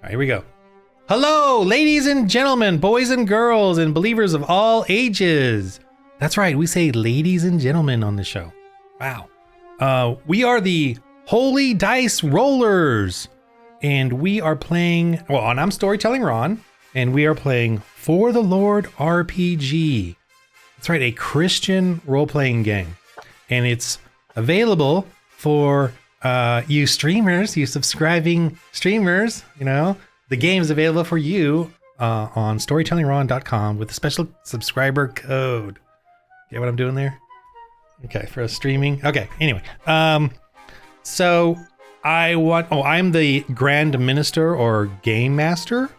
right, here we go. Hello, ladies and gentlemen, boys and girls, and believers of all ages. That's right, we say ladies and gentlemen on the show. Wow. We are the Holy Dice Rollers, and we are playing, well, and I'm Storytelling Ron, and we are playing For the Lord RPG. That's right, a Christian role-playing game. And it's available for you streamers, you subscribing streamers, you know. The game is available for you on storytellingron.com with a special subscriber code. Get what I'm doing there? Okay, for streaming. Okay, anyway. So I'm the Grand Minister or Game Master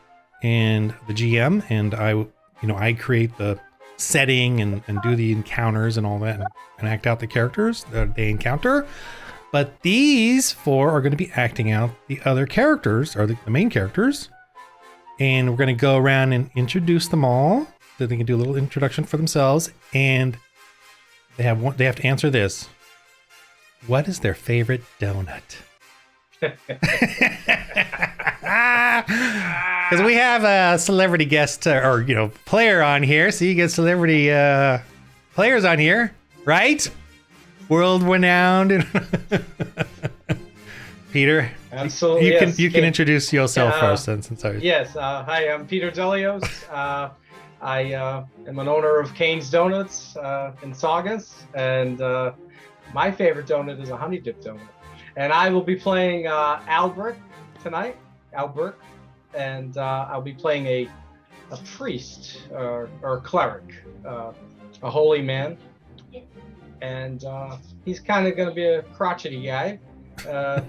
and the GM, and I create the setting and do the encounters and all that and act out the characters that they encounter. But these four are going to be acting out the other characters, or the main characters. And we're going to go around and introduce them all so they can do a little introduction for themselves. And they have to answer this. What is their favorite donut? Because we have a celebrity guest or player on here. So you get celebrity players on here, right? World renowned. Peter, absolutely. You can introduce yourself first. Yes. Hi, I'm Peter Delios. I am an owner of Kane's Donuts in Saugus, and my favorite donut is a honey dip donut. And I will be playing Albert tonight. Albert, and I'll be playing a priest or cleric, a holy man. And he's kind of going to be a crotchety guy, maybe a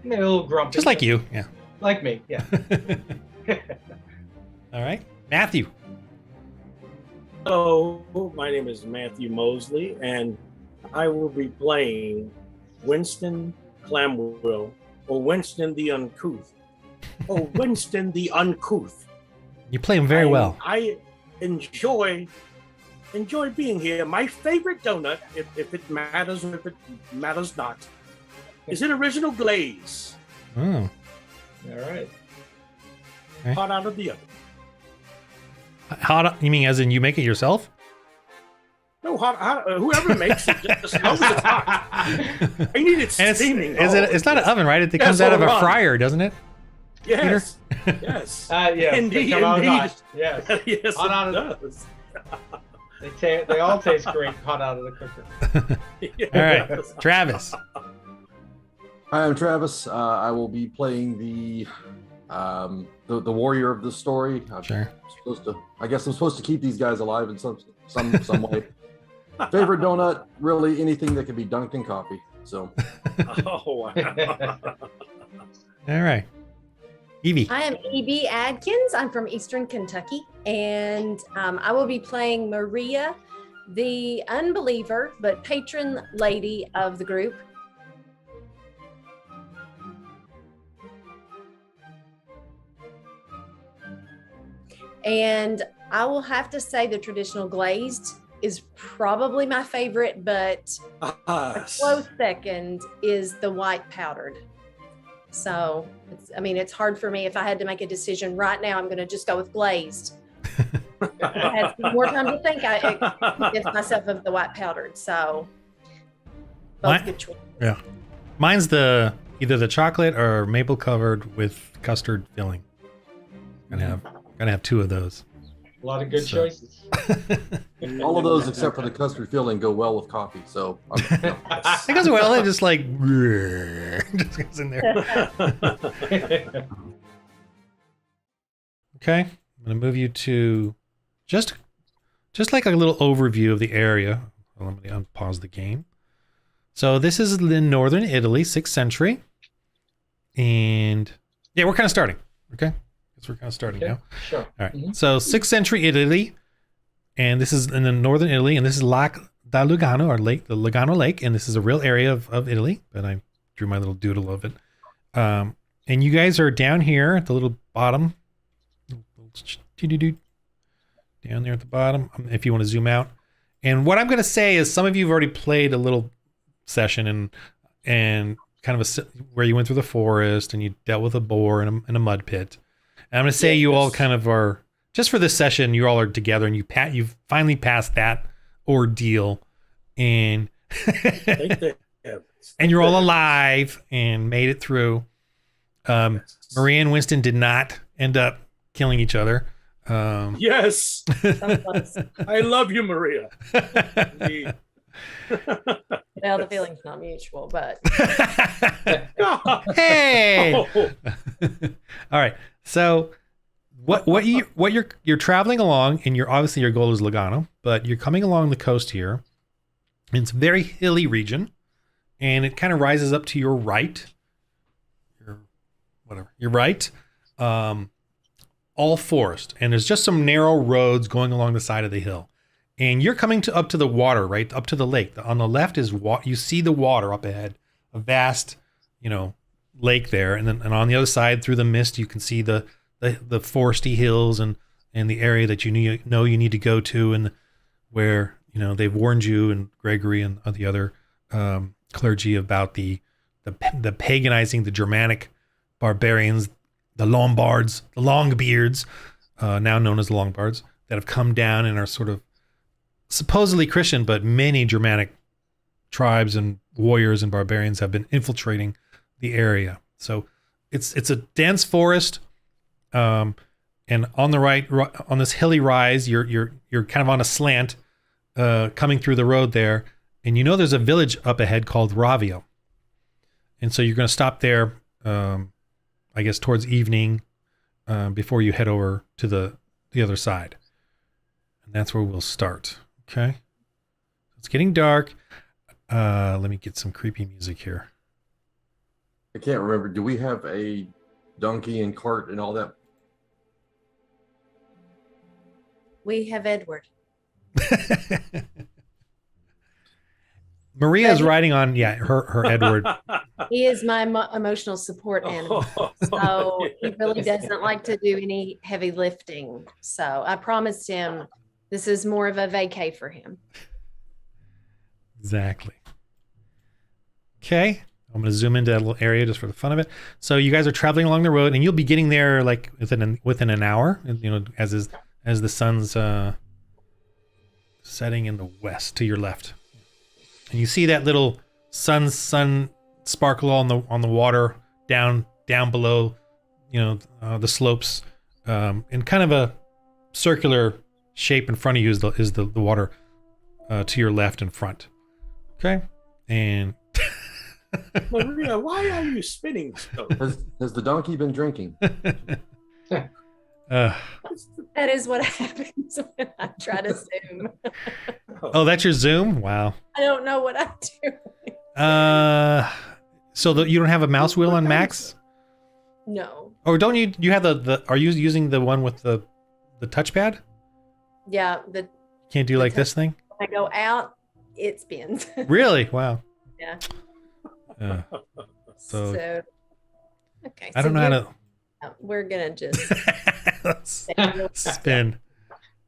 little grumpy. Just like you, yeah. Like me, yeah. All right, Matthew. Hello, my name is Matthew Mosley, and I will be playing Winston Clamwell, or Winston the Uncouth. Oh, Winston the Uncouth. You play him very well. I enjoy being here. My favorite donut, if it matters or if it matters not, is an original glaze. Oh. All right. Okay. Hot out of the oven. Hot? You mean as in you make it yourself? No, hot whoever makes it just knows it's hot. I need it steaming. It's not an oven, right? It comes out of a fryer, doesn't it? Yes. Yes. Yeah. Indeed. Yes. Yes, hot out of does. They all taste great hot out of the cooker. Yes. All right, Travis. Hi, I'm Travis. I will be playing the warrior of the story. Sure. I guess I'm supposed to keep these guys alive in some way. Favorite donut, really anything that can be dunked in coffee. So. Oh wow. All right. Evie. I am E.B. Adkins. I'm from Eastern Kentucky, and I will be playing Maria, the unbeliever but patron lady of the group. And I will have to say the traditional glazed is probably my favorite, but a close second is the white powdered. So, it's hard for me. If I had to make a decision right now, I'm going to just go with glazed. I had some more time to think. I convinced myself of the white powdered. So, both good choices. Yeah. Mine's either the chocolate or maple covered with custard filling. Gonna have two of those. A lot of good choices. All of those except for the custard filling go well with coffee. So it goes well. It just just goes in there. Okay, I'm gonna move you to just like a little overview of the area. Well, let me unpause the game. So this is in northern Italy, 6th century, and yeah, we're kind of starting. Okay. We're kind of starting now. Sure. All right. Mm-hmm. So 6th century Italy, and this is in the northern Italy, and this is Lac da Lugano, or Lake, the Lugano Lake, and this is a real area of Italy, but I drew my little doodle of it. And you guys are down here at the little bottom, down there at the bottom, if you want to zoom out. And what I'm going to say is some of you have already played a little session, and kind of where you went through the forest and you dealt with a boar in a mud pit. And I'm going to say you all kind of are, just for this session, you all are together and you've finally passed that ordeal, and and you're all alive and made it through. Maria and Winston did not end up killing each other. Yes. I love you, Maria. Well, the feeling's not mutual, but hey. All right. So what you're traveling along, and obviously your goal is Logano, but you're coming along the coast here. It's a very hilly region, and it kind of rises up to your right. Your right. All forest, and there's just some narrow roads going along the side of the hill. And you're coming up to the water, right? Up to the lake. On the left is you see the water up ahead, a vast, lake there. And on the other side, through the mist, you can see the foresty hills and the area that you need to go to, and where they've warned you and Gregory and the other clergy about the paganizing, the Germanic barbarians, the Lombards, the Longbeards, now known as the Lombards, that have come down and are sort of supposedly Christian, but many Germanic tribes and warriors and barbarians have been infiltrating the area. So it's a dense forest, and on the right, on this hilly rise, you're kind of on a slant, coming through the road there, and there's a village up ahead called Ravio, and so you're going to stop there, I guess towards evening, before you head over to the other side, and that's where we'll start. Okay, it's getting dark. Let me get some creepy music here. I can't remember. Do we have a donkey and cart and all that? we have Edward. Maria is riding on her Edward. He is my emotional support animal, so he really doesn't like to do any heavy lifting. So I promised him this is more of a vacay for him. Exactly. Okay, I'm going to zoom into that little area just for the fun of it. So you guys are traveling along the road, and you'll be getting there like within an hour. As the sun's setting in the west to your left, and you see that little sun sparkle on the water down below, the slopes, in kind of a circular shape in front of you is the water to your left and front. Okay, and Maria, why are you spinning so? Has the donkey been drinking? That is what happens when I try to zoom. Oh, that's your zoom? Wow. I don't know what I'm doing. So you don't have a mouse wheel on Max? No. Or don't you have are you using the one with the touchpad? Yeah. Can't do like this thing? When I go out, it spins. Really? Wow. Yeah. So okay. I don't know how to. We're gonna just spin.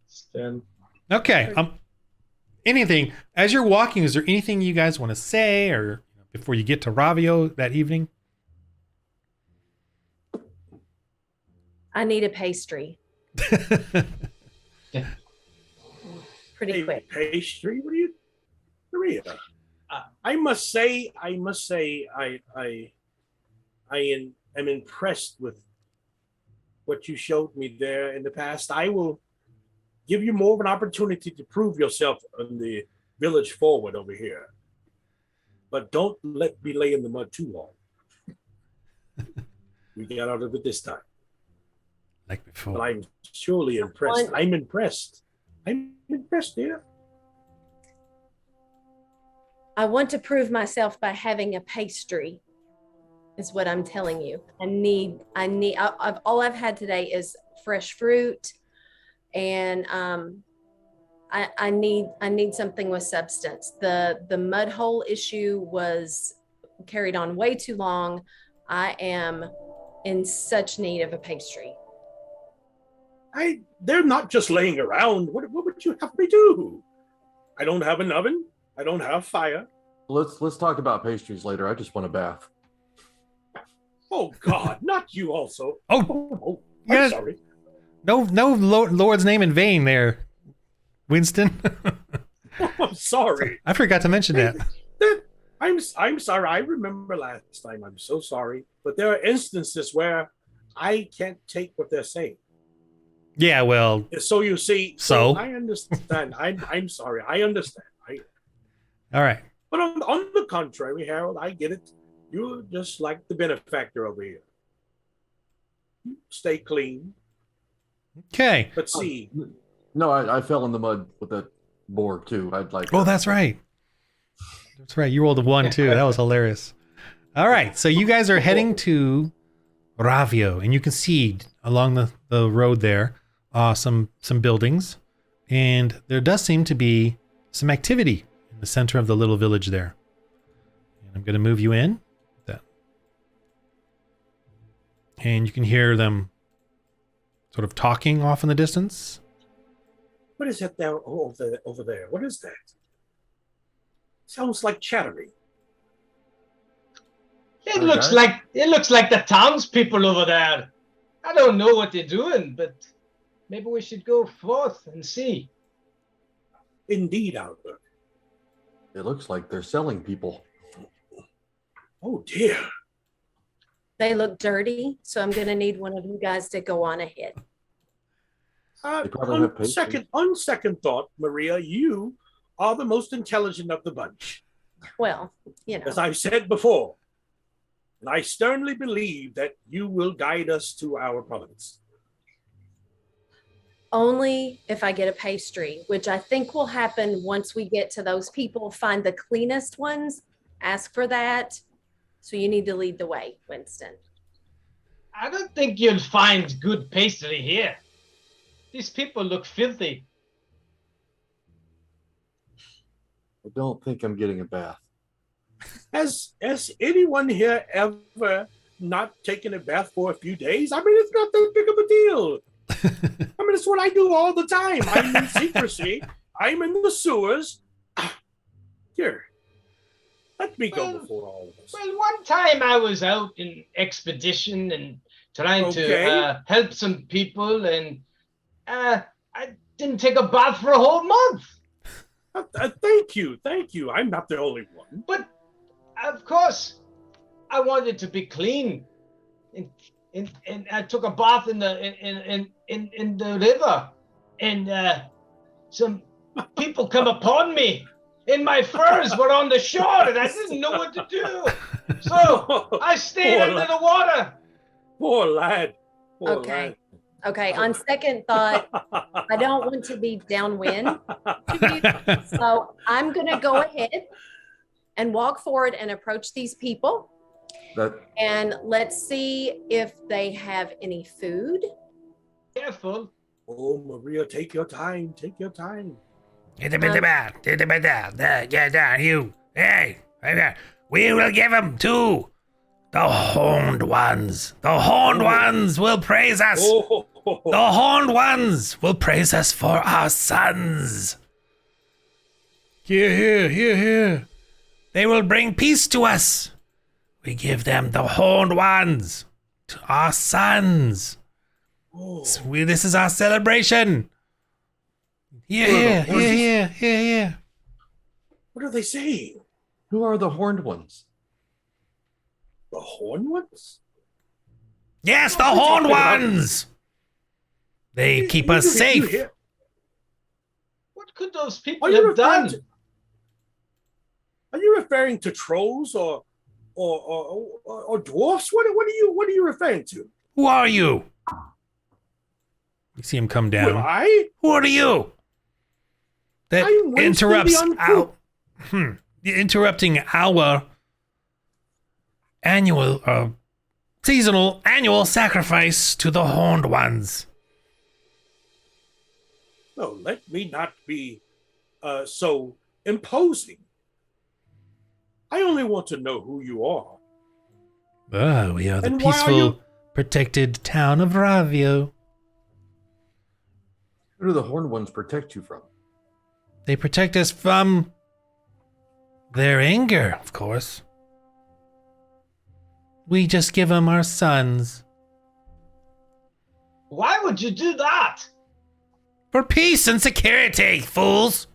Spin. Okay. Anything as you're walking? Is there anything you guys want to say, or before you get to Ravio that evening? I need a pastry. Pretty quick. Pastry? What are you, Maria? I must say, I am impressed with what you showed me there in the past. I will give you more of an opportunity to prove yourself in the village forward over here. But don't let me lay in the mud too long. We got out of it this time. Like before. But I'm surely impressed. I'm impressed, dear. I want to prove myself by having a pastry, is what I'm telling you. All I've had today is fresh fruit, and I need something with substance. The mud hole issue was carried on way too long. I am in such need of a pastry. They're not just laying around. What would you have me do? I don't have an oven. I don't have fire. Let's talk about pastries later. I just want a bath. Oh God, not you also. Oh, Oh, yeah. I'm sorry. no Lord's name in vain there, Winston. I'm sorry. I forgot to mention that. I'm sorry. I remember last time. I'm so sorry. But there are instances where I can't take what they're saying. Yeah, well, So you see, So? I understand. I'm sorry. I understand. all right. But on the contrary, Harold, I get it. You're just like the benefactor over here. Stay clean. Okay. But see, No, I fell in the mud with that boar too. I'd like. Oh, that's right. That's right. You rolled a 1 too. That was hilarious. All right. So you guys are heading to Ravio, and you can see along the road there some buildings, and there does seem to be some activity in the center of the little village there. And I'm going to move you in. And you can hear them sort of talking off in the distance. what is that there over there? What is that? Sounds like chattering. It Hi, looks guys. like the townspeople over there. I don't know what they're doing, but maybe we should go forth and see. Indeed, Albert. It looks like they're selling people. Oh dear. They look dirty, so I'm going to need one of you guys to go on ahead. They probably have On pastries. second thought, Maria, you are the most intelligent of the bunch, Well, you know, as I've said before. And I sternly believe that you will guide us to our province. only if I get a pastry, which I think will happen once we get to those people, find the cleanest ones, ask for that. So you need to lead the way, Winston. I don't think you'll find good pastry here. These people look filthy. I don't think I'm getting a bath. Has anyone here ever not taken a bath for a few days? I mean, it's not that big of a deal. I mean, it's what I do all the time. I'm in secrecy. I'm in the sewers. Here, let me go before all of us. Well, one time I was out in expedition and trying Okay. to help some people, and I didn't take a bath for a whole month. Thank you. I'm not the only one. But of course, I wanted to be clean, and I took a bath in the river, and some people come upon me, and my furs were on the shore, and I didn't know what to do. So I stayed Poor under lad. the water. Poor lad. Poor Okay. Okay. On second thought, I don't want to be downwind. So I'm going to go ahead and walk forward and approach these people. And let's see if they have any food. Careful. Oh, Maria, take your time. Take your time. You. Hey, we will give him to the horned ones. The horned ones will praise us. Oh, The horned ones will praise us for our sons. Here. They will bring peace to us. We give them the horned ones to our oh. sons. This is our celebration. Here. What are they saying? Who are the horned ones? The horn ones? Yes, the What are you horned talking about? ones. They keep us You safe. hear- What could those people Are you have done? referring to? Are you referring to trolls or dwarfs? What are you referring to? Who are you? You see him come Who am down. I? Who are you? That I'm Winston interrupts the our interrupting our seasonal annual sacrifice to the horned ones. No, let me not be so imposing. I only want to know who you are. We are the And why are peaceful, you- protected town of Ravio. Who do the horned ones protect you from? They protect us from their anger, of course. we just give them our sons. Why would you do that? For peace and security, fools!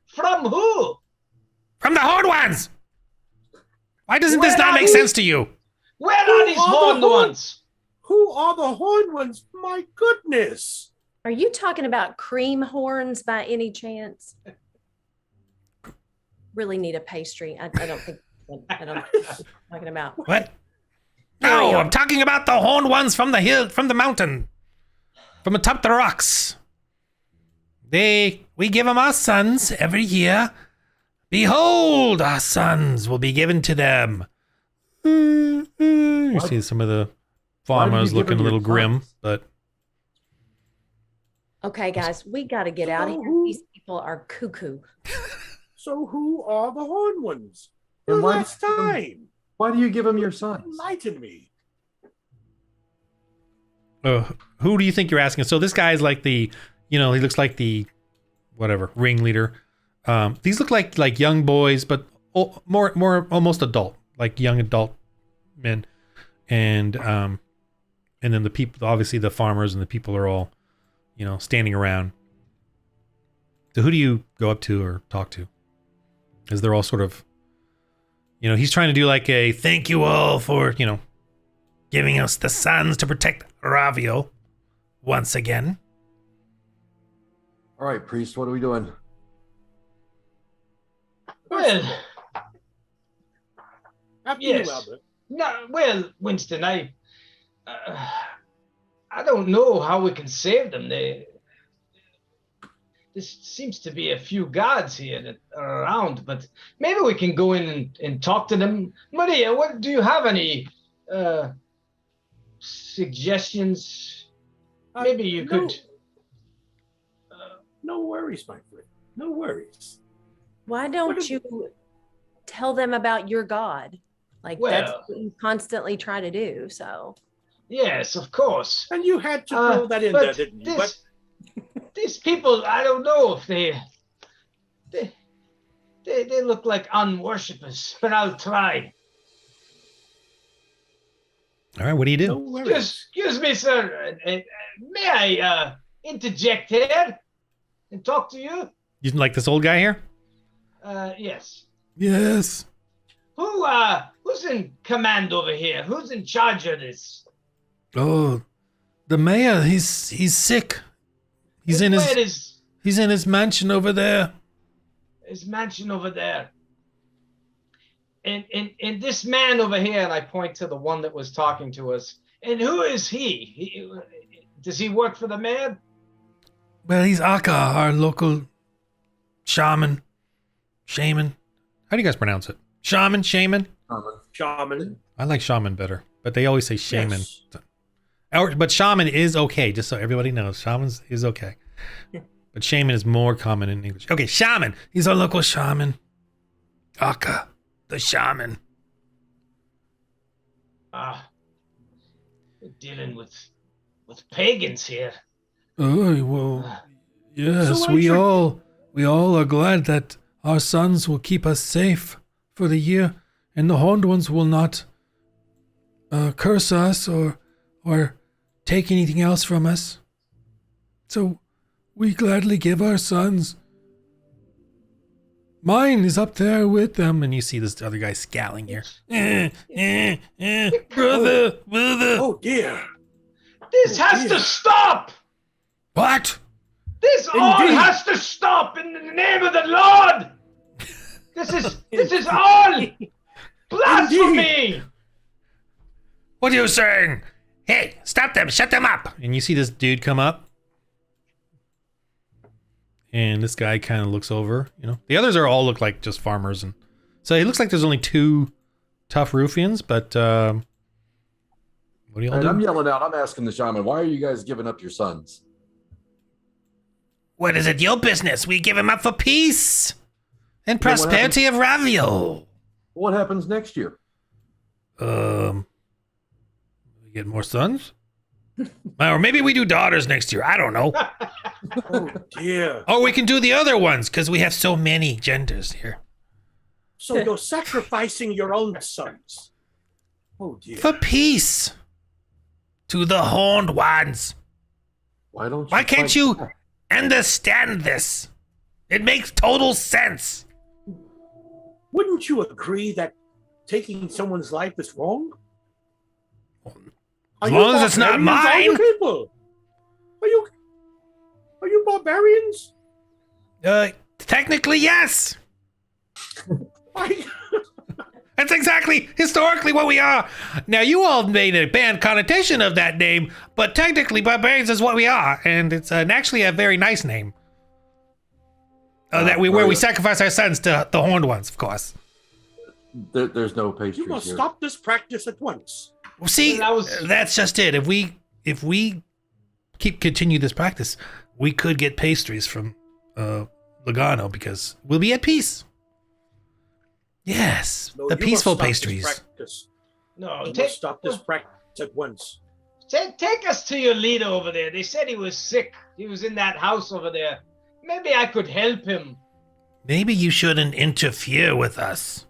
From who? From the Horned Ones! Why doesn't this Where not are make these- sense to you? Where are these horned ones? Who are the horned ones? My goodness. Are you talking about cream horns by any chance? Really need a pastry. I don't think I don't know what you're talking about. What? Carry No, on. I'm talking about the Horned Ones from the hill, from the mountain. From atop the rocks. We give them our sons every year. Behold, our sons will be given to them. You see some of the farmers give looking a them little your grim, sons? but Okay, guys, we got to get out of here. These people are cuckoo. So who are the horned ones? The And why last do you give them- time. Why do you give them your sons? Enlighten me. who do you think you're asking? So this guy's like the, he looks like the, whatever, ringleader. These look like young boys, but more almost adult, like young adult men, and then the people, obviously the farmers and the people are all, standing around. So who do you go up to or talk to? As they're all sort of, he's trying to do like a thank you all for, giving us the sons to protect Ravio once again. All right, priest, what are we doing? Well, After Yes. you, Albert. no, well, Winston, I don't know how we can save them. There seems to be a few guards here that are around, but maybe we can go in and talk to them. Maria, what do you have any suggestions? Maybe you no. could. No worries, my friend. No worries. Why What don't is- you tell them about your God? Like that's Well- what you constantly try to do. So Yes, of course. And you had to throw that in but there, didn't you? But these people, I don't know if they look like unworshippers, but I'll try. All right, what do you do? no worries. Excuse me, sir. May I interject here and talk to you? You like this old guy here? Yes. Yes. Who's in command over here? Who's in charge of this? Oh, the mayor. He's sick. He's in Where his is mansion over there. his mansion over there? And this man over here, and I point to the one that was talking to us. And who is he? Does he work for the mayor? Well, he's Aka, our local shaman. Shaman. How do you guys pronounce it? Shaman, shaman. Shaman. I like shaman better, but they always say shaman. Yes. But shaman is okay, just so everybody knows. Shaman is okay. But shaman is more common in English. Okay, shaman. He's our local shaman. Aka, the shaman. We're dealing with pagans here. Oh, well, yes, So we all are glad that our sons will keep us safe for the year, and the Horned Ones will not curse us or take anything else from us. So we gladly give our sons. Mine is up there with them, and you see this other guy scowling here. Brother. Oh dear. This Oh, has dear. to stop! What? This all Indeed. has to stop in the name of the Lord! This is all blasphemy! What are you saying? Hey, stop them! Shut them up! And you see this dude come up. And this guy kind of looks over, The others all look like just farmers. And so it looks like there's only 2 tough ruffians, but what do y'all And do? I'm yelling out. I'm asking the shaman, why are you guys giving up your sons? What is it your business? We give him up for peace and Then what prosperity of Ravio. What happens next year? We get more sons? Or maybe we do daughters next year. I don't know. Oh dear. Or we can do the other ones because we have so many genders here. So you're sacrificing your own sons. Oh dear. For peace. To the horned ones. Why can't you understand this? It makes total sense. Wouldn't you agree that taking someone's life is wrong? As long as it's not Are you mine. people? Are you barbarians? Technically, yes. I, That's exactly historically what we are. Now, you all made a bad connotation of that name, but technically, barbarians is what we are, and it's actually a very nice name. Where we sacrifice our sons to the horned ones, of course. There's no pastries you must here. stop this practice at once. Well, see, that's just it. If we continue this practice, we could get pastries from Logano because we'll be at peace. Yes, No, the you peaceful must stop pastries. this practice. No, You must stop this practice at once. Take us to your leader over there. They said he was sick. He was in that house over there. Maybe I could help him. Maybe you shouldn't interfere with us.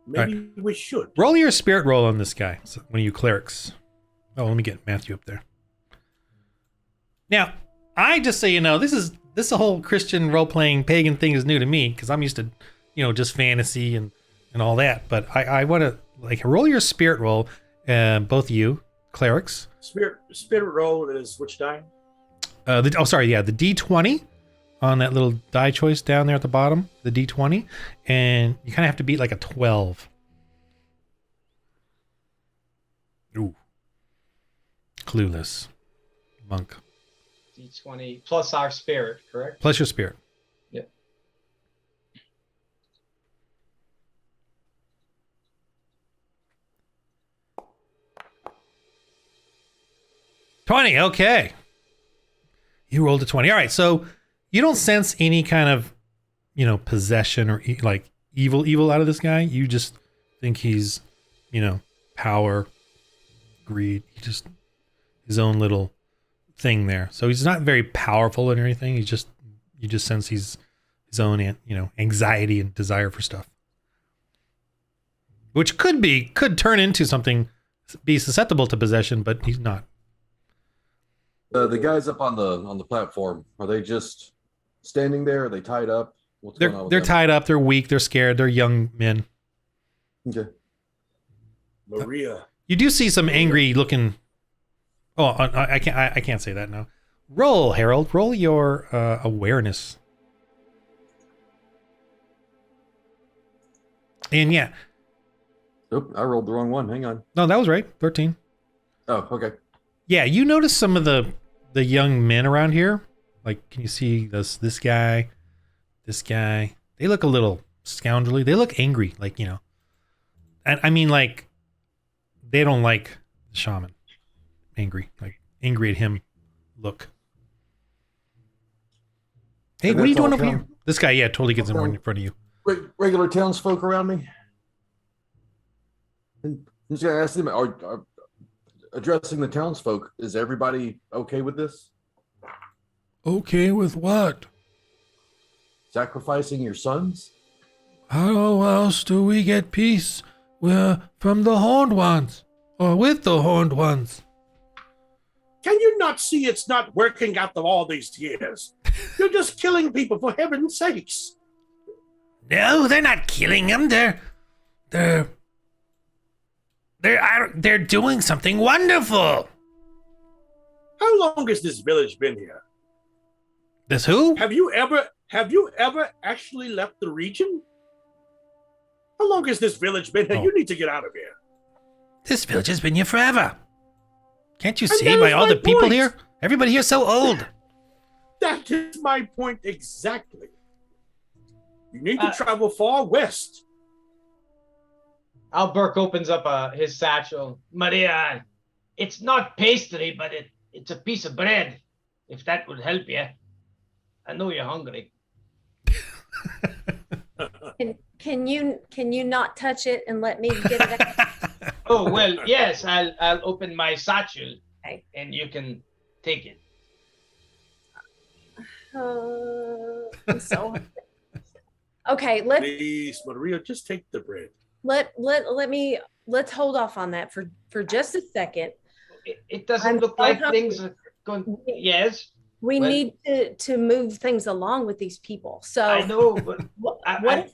Maybe we should. Roll your spirit roll on this guy. So one of you clerics. Oh, let me get Matthew up there. Now, just so you know, this whole Christian role-playing pagan thing is new to me because I'm used to, just fantasy and all that. But I want to roll your spirit roll, both of you clerics. Spirit roll is which die? The D20 on that little die choice down there at the bottom, the D20, and you kind of have to beat like a 12. Ooh. Clueless. Monk. D20 plus our spirit, correct? Plus your spirit. Yeah. $20, okay. You rolled a 20. All right, so you don't sense any kind of, possession or evil out of this guy. You just think he's, power, greed. He just his own little thing there. So he's not very powerful or anything. You just sense he's his own, anxiety and desire for stuff, which could turn into something, be susceptible to possession, but he's not. The guys up on the platform, are they just standing there? Are they tied up? What's going on with They're them? tied up. They're weak. They're scared. They're young men. Okay. Maria. You do see some angry looking. Oh, I can't say that now. Roll, Harold. Roll your awareness. And yeah. Oop, I rolled the wrong one. Hang on. No, that was right. 13. Oh, okay. Yeah, you notice some of the young men around here. Like, can you see this guy, this guy? They look a little scoundrelly. They look angry, and I mean, they don't like the shaman. Angry at him. Look. Hey, And what are you that's doing all over here? town? This guy, totally gets in front of you. Regular townsfolk around me. I'm just gonna ask them: Are addressing the townsfolk? Is everybody okay with this? Okay with what? Sacrificing your sons? How else do we get peace? We're from the horned ones, or with the horned ones. Can you not see it's not working after all these years? You're just killing people, for heaven's sakes. No, they're not killing them. They're doing something wonderful. How long has this village been here? This who? Have you ever actually left the region? How long has this village been here? Oh. You need to get out of here. This village has been here forever. Can't you And see that by is all my the people point. here? Everybody here's so old. That is my point exactly. You need to travel far west. Alberk opens up his satchel. Maria, it's not pastry, but it's a piece of bread. If that would help you. I know you're hungry. Can you not touch it and let me get it out? Oh well, yes. I'll open my satchel, Okay. and you can take it. I'm so okay. Let's Please, Maria, just take the bread. let's hold off on that for just a second. It doesn't I'm look so like hungry. things are going. Yes, We Well- need to move things along with these people. So I know, but what I-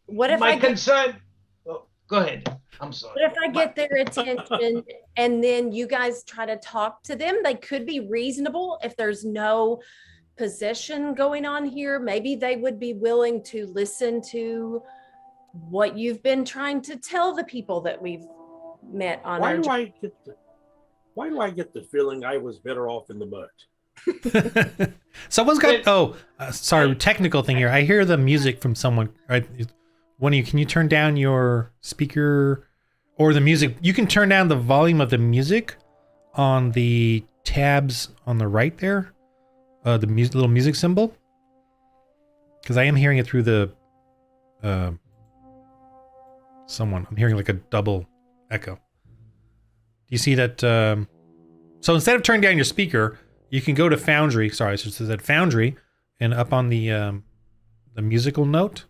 what if my I get concern. Oh, go ahead. I'm sorry. what if I get their attention and then you guys try to talk to them? They could be reasonable if there's no possession going on here. Maybe they would be willing to listen to what you've been trying to tell the people that we've met on Why our do I get the feeling I was better off in the mud? Someone's got. Sorry, technical thing here. I hear the music from someone. Right, one of you. Can you turn down your speaker or the music? You can turn down the volume of the music on the tabs on the right there. The little music symbol. Because I am hearing it through the. Someone. I'm hearing like a double echo. Do you see that? So instead of turning down your speaker, you can go to Foundry. Sorry, so it says that Foundry, and up on the musical note,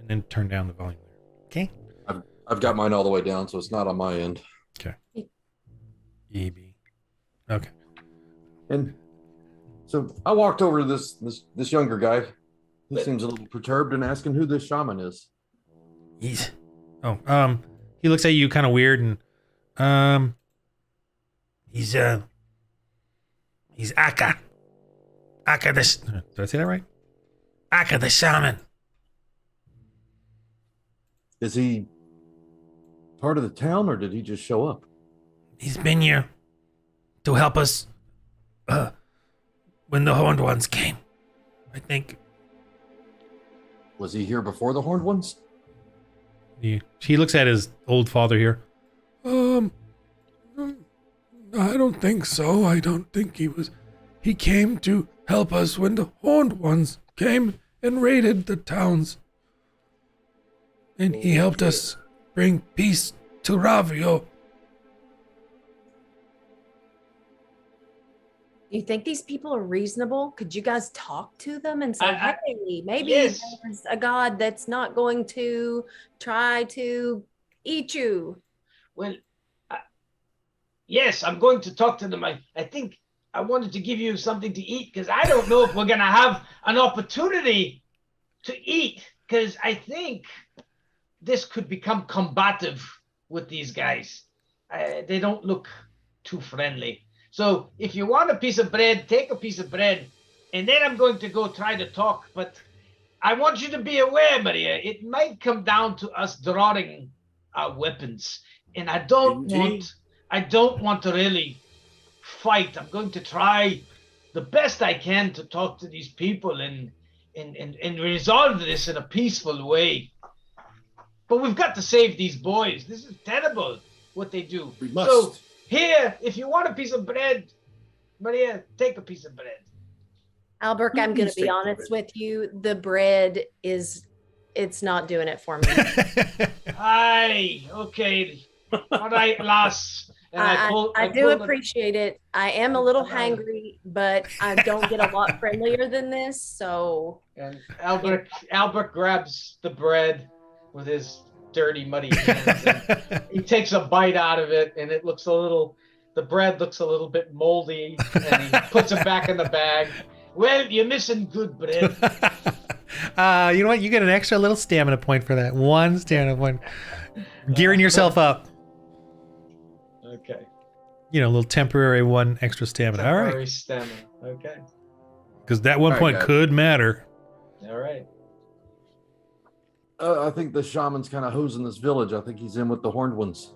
and then turn down the volume there. Okay. I've got mine all the way down, so it's not on my end. Okay. EB. Okay. And so I walked over to this younger guy. He seems a little perturbed and asking who this shaman is. He's. Oh. He looks at you kind of weird, and he's Akka. Akka the. Did I say that right? Akka the shaman. Is he part of the town, or did he just show up? He's been here to help us when the Horned Ones came, I think. Was he here before the Horned Ones? He looks at his old father here. I don't think so. I don't think he was. He came to help us when the Horned Ones came and raided the towns. And he helped us bring peace to Ravio. You think these people are reasonable? Could you guys talk to them and say, hey, maybe Yes. there's a God that's not going to try to eat you? Well, yes, I'm going to talk to them. I think I wanted to give you something to eat because I don't know if we're going to have an opportunity to eat because I think this could become combative with these guys. They don't look too friendly. So if you want a piece of bread, take a piece of bread, and then I'm going to go try to talk. But I want you to be aware, Maria, it might come down to us drawing our weapons. And I don't want to really fight. I'm going to try the best I can to talk to these people and resolve this in a peaceful way. But we've got to save these boys. This is terrible what they do. We must. So here, if you want a piece of bread, Maria, take a piece of bread. Albert, I'm going to be take the honest bread. with you. The bread it's not doing it for me. Aye, okay. All right, lass. And I do appreciate it. I am a little hangry, but I don't get a lot friendlier than this. So And Albert grabs the bread with his dirty, muddy hands. And he takes a bite out of it, and the bread looks a little bit moldy, and he puts it back in the bag. Well, you're missing good bread. You know what? You get an extra little stamina point for that. One stamina point. Gearing yourself up. Okay. You know, a little temporary one extra stamina. All Temporary right. stamina. Okay. Because that one All right, point guys. could matter. All right. I think the shaman's kind of hosing this village. I think he's in with the Horned Ones.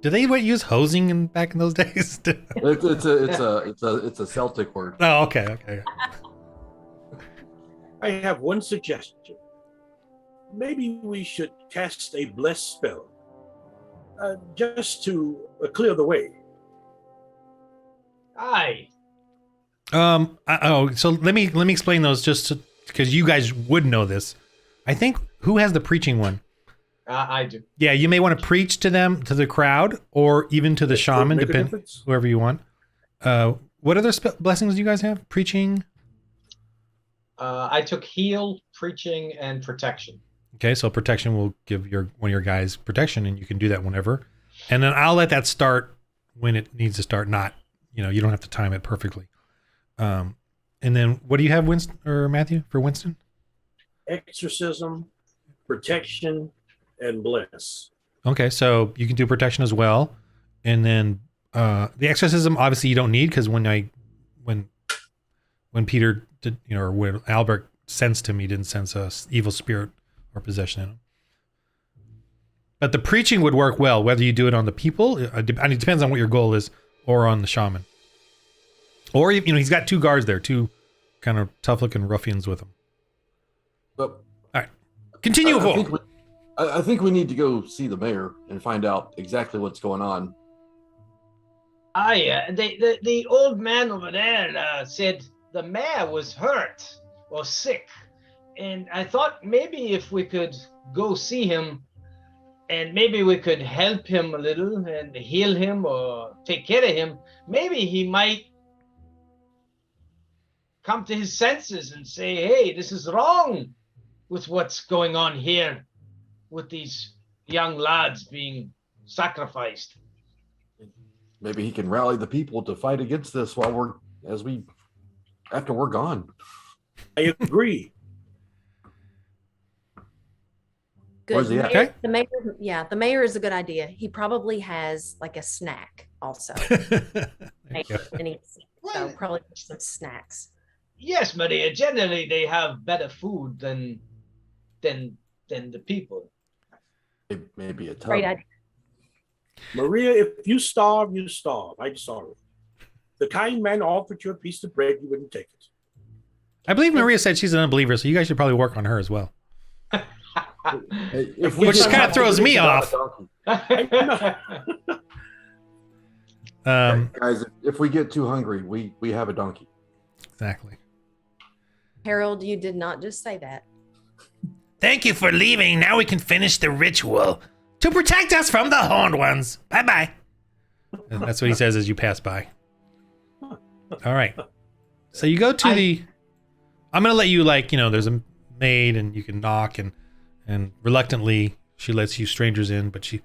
Did they use hosing back in those days? It's a Celtic word. Oh, okay. I have one suggestion. Maybe we should cast a bless spell, just to clear the way. Aye. So let me explain those just because you guys would know this. I think who has the preaching one? I do. Yeah, you may want to preach to them, to the crowd, or even to the Could shaman, make a depend difference. whoever you want. What other blessings do you guys have? Preaching. I took heal, preaching, and protection. Okay, so protection will give one of your guys protection, and you can do that whenever. And then I'll let that start when it needs to start. Not, you don't have to time it perfectly. And then what do you have, Winston or Matthew, for Winston? Exorcism, protection, and bless. Okay, so you can do protection as well, and then the exorcism obviously you don't need, because when Peter did, or when Albert sensed him, he didn't sense a evil spirit or possession in him. But the preaching would work well, whether you do it on the people, it depends on what your goal is, or on the shaman. Or, he's got 2 guards there, 2 kind of tough-looking ruffians with him. But All right, continue. I think we need to go see the mayor and find out exactly what's going on. The old man over there said the mayor was hurt or sick. And I thought maybe if we could go see him and maybe we could help him a little and heal him or take care of him, maybe he might come to his senses and say, hey, this is wrong with what's going on here with these young lads being sacrificed. Maybe he can rally the people to fight against this after we're gone. I agree. Good. Where's he at? Okay. The mayor, the mayor is a good idea. He probably has like a snack also. So probably some snacks. Yes, Maria. Generally, they have better food than the people. Maybe a tub. Great idea. Maria, if you starve, you starve. I'm sorry. The kind man offered you a piece of bread, you wouldn't take it. I believe Maria said she's an unbeliever, so you guys should probably work on her as well. Which kind of throws me off. Guys, if we get too hungry, we have a donkey. Exactly. Harold, you did not just say that. Thank you for leaving. Now we can finish the ritual to protect us from the horned ones. Bye-bye. And that's what he says as you pass by. All right. So you go to I'm going to let you, there's a maid and you can knock, and reluctantly she lets you strangers in, but she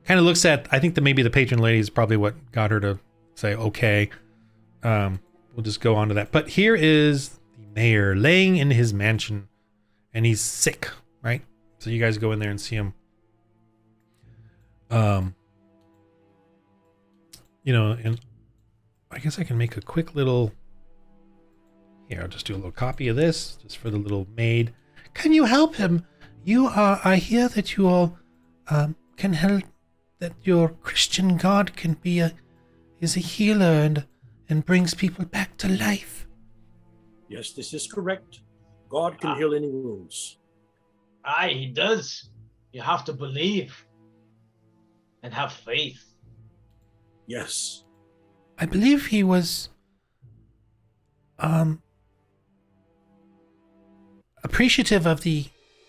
kind of looks at, I think that maybe the patron lady is probably what got her to say, okay. We'll just go on to that. But here is the mayor laying in his mansion, and he's sick, right? So you guys go in there and see him. And I guess I can make a quick little, here, I'll just do a little copy of this just for the little maid. Can you help him? I hear that you all can help, that your Christian God is a healer and brings people back to life. Yes, this is correct. God can heal any wounds. Aye, he does. You have to believe and have faith. Yes. I believe he was appreciative of the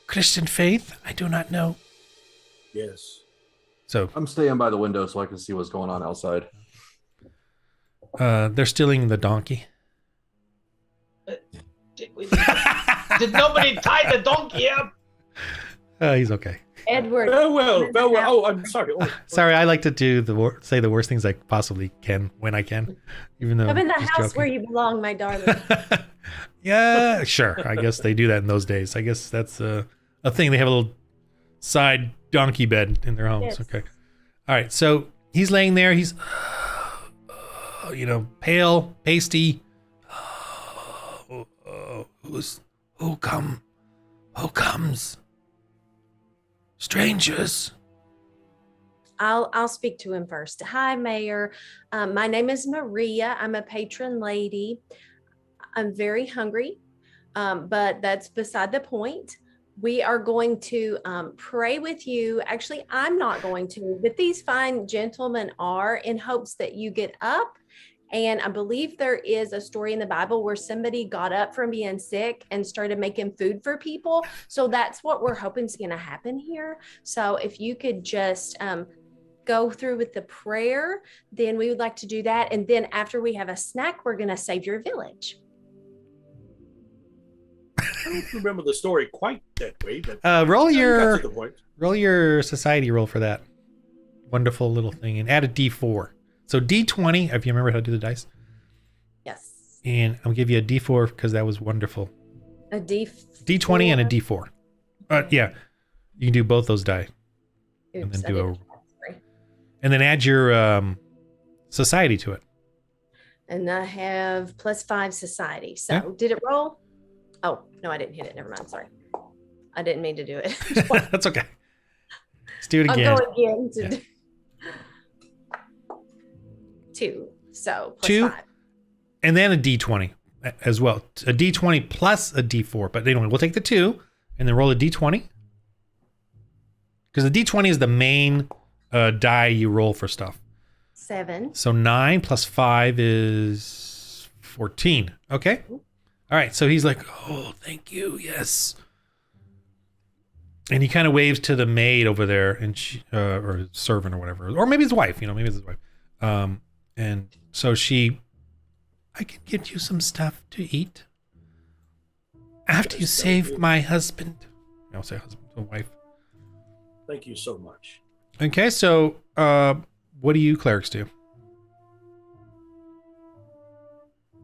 Christian faith. I do not know. Yes. So I'm staying by the window so I can see what's going on outside. They're stealing the donkey. Did nobody tie the donkey up? He's okay. Edward. Farewell. Oh, I'm sorry. Oh, Sorry, I like to say the worst things I possibly can when I can, even though Come in the I'm just house joking. where you belong, my darling. Yeah, sure. I guess they do that in those days. I guess that's a thing. They have a little side donkey bed in their homes. Yes. Okay. All right. So he's laying there. He's, pale, pasty. Who comes? Strangers. I'll speak to him first. Hi, Mayor. My name is Maria. I'm a patron lady. I'm very hungry, but that's beside the point. We are going to pray with you. Actually, I'm not going to, but these fine gentlemen are, in hopes that you get up. And I believe there is a story in the Bible where somebody got up from being sick and started making food for people. So that's what we're hoping is going to happen here. So if you could just go through with the prayer, then we would like to do that. And then after we have a snack, we're going to save your village. I don't remember the story quite that way, but Roll you got your to the point. roll your society roll for that wonderful little thing, and add a D4. So D20, if you remember how to do the dice, Yes. and I'll give you a D4 because that was wonderful. A D20 and a D4. Yeah, you can do both those die, and then do and then add your society to it. And I have +5 society. So Yeah. did it roll? Oh, no, I didn't hit it. Never mind. Sorry. I didn't mean to do it. That's okay. Let's do it again. I'll go again. To 2. So Two. +5. And then a D20 as well. A D20 plus a D4. But anyway, we'll take the 2 and then roll a D20. Because the D20 is the main die you roll for stuff. 7. So 9 plus 5 is 14. Okay. All right. So he's like, oh, thank you. Yes. And he kind of waves to the maid over there, and she, or servant or whatever, or maybe his wife. Maybe it's his wife. And so I can get you some stuff to eat after you saved my husband. I'll say husband, the wife. Thank you so much. Okay, so what do you clerics do?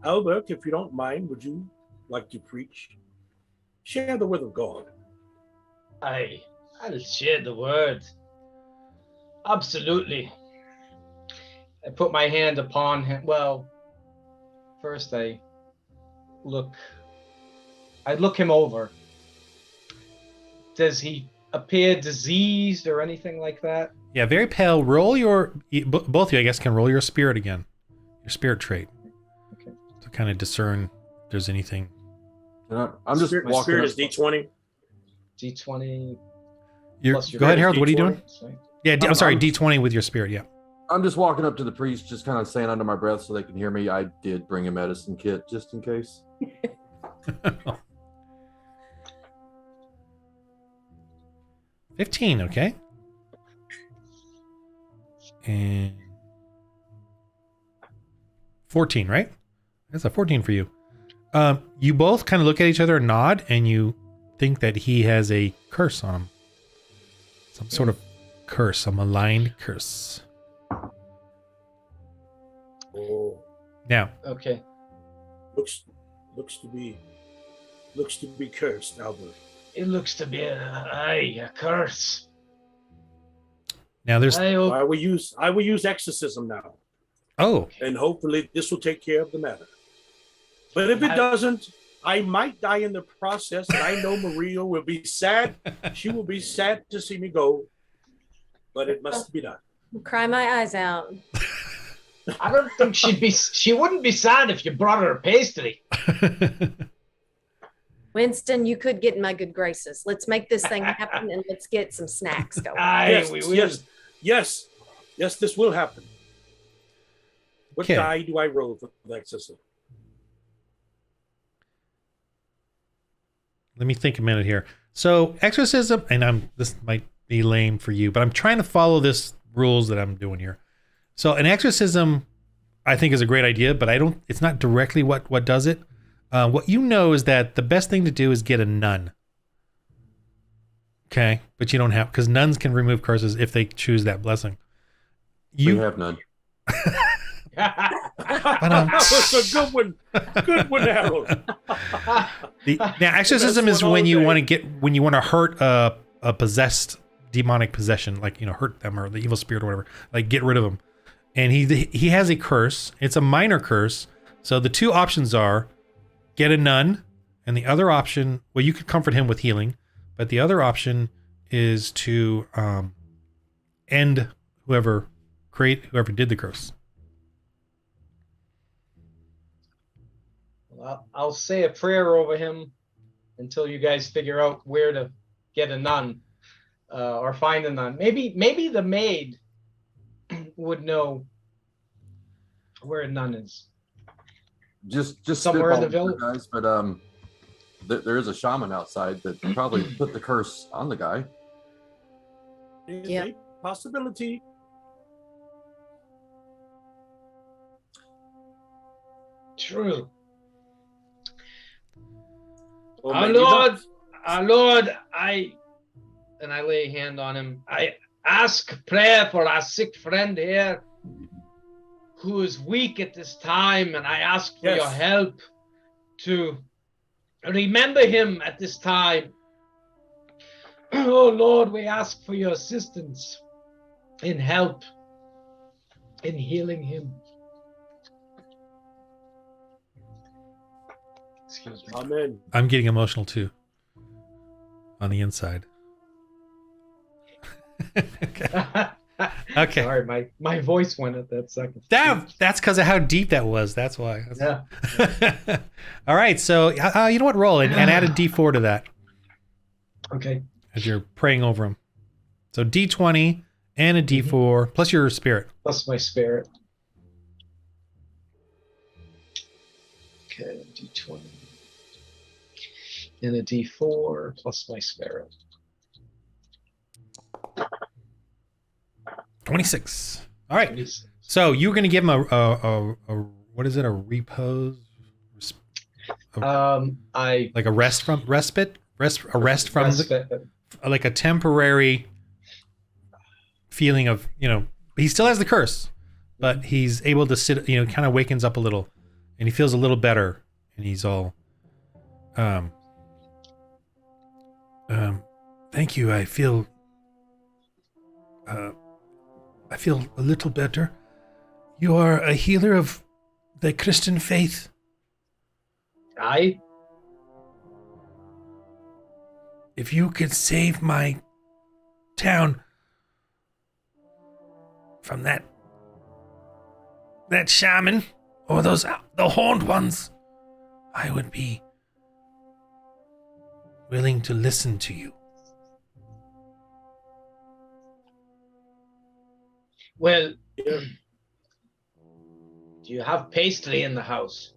Albert, if you don't mind, would you like to preach? Share the word of God. I'll share the word. Absolutely. I put my hand upon him. Well, first I look him over. Does he appear diseased or anything like that? Yeah, very pale. Roll your both of you, I guess, can roll your spirit again, your spirit trait, Okay. to kind of discern if there's anything. I'm just Spirit, my walking spirit up. is D20. D20 You're, plus your go ahead, spirit Harold. is What are you D20. doing? Sorry. Yeah, I'm sorry, I'm- D20 with your spirit. Yeah. I'm just walking up to the priest, just kind of saying under my breath so they can hear me. I did bring a medicine kit just in case. 15. Okay. And 14, right? That's a 14 for you. You both kind of look at each other and nod, and you think that he has a curse on him. Some sort of curse, a malign curse. Oh, Now, Okay. looks to be cursed, Albert. It looks to be a curse. there's I hope I will use exorcism now, oh, and hopefully this will take care of the matter. But if it doesn't, I might die in the process, and I know Maria will be sad. She will be sad to see me go, but it must be done. Cry my eyes out. I don't think she wouldn't be sad if you brought her a pastry. Winston, you could get in my good graces. Let's make this thing happen and let's get some snacks going. Yes, this will happen. What Okay. die do I roll for the exorcism? Let me think a minute here. So exorcism, and this might be lame for you, but I'm trying to follow this rules that I'm doing here. So an exorcism, I think, is a great idea, but it's not directly what does it. What you know is that the best thing to do is get a nun. Okay, but you don't have, because nuns can remove curses if they choose that blessing. We have none. That was a good one. Good one, Harold. Now exorcism Best is one when all you day. want to hurt a possessed demonic possession, like hurt them or the evil spirit or whatever, like get rid of them. And he has a curse. It's a minor curse. So the two options are get a nun, and the other option, well, you could comfort him with healing, but the other option is to end whoever did the curse. Well, I'll say a prayer over him until you guys figure out where to get a nun or find a nun. Maybe the maid would know where a nun is. Just Somewhere in the spitballing village. here, guys. But there is a shaman outside that probably put the curse on the guy. Is Yeah. a possibility. True. Or Our maybe Lord, not. our Lord, I lay a hand on him. I ask prayer for our sick friend here, who is weak at this time, and I ask for your Yes. help to remember him at this time. Oh Lord, we ask for your assistance in help in healing him. Excuse me. Amen. I'm getting emotional too. On the inside. Okay. Okay. Sorry, my voice went at that second. That's because of how deep that was. That's why. Yeah. All right. So, you know what? Roll and add a D4 to that Okay. as you're praying over him. So D20 and a D4 plus your spirit. Plus my spirit. Okay, D20. And a D4 plus my spirit. 26. All right. 26. So you're going to give him a what is it? A repose? Like a rest from like a temporary feeling of, he still has the curse, but he's able to sit, kind of wakens up a little and he feels a little better and he's all, thank you. I feel a little better. You are a healer of the Christian faith. If you could save my town from that shaman or the horned ones, I would be willing to listen to you. Well, do you have pastry in the house?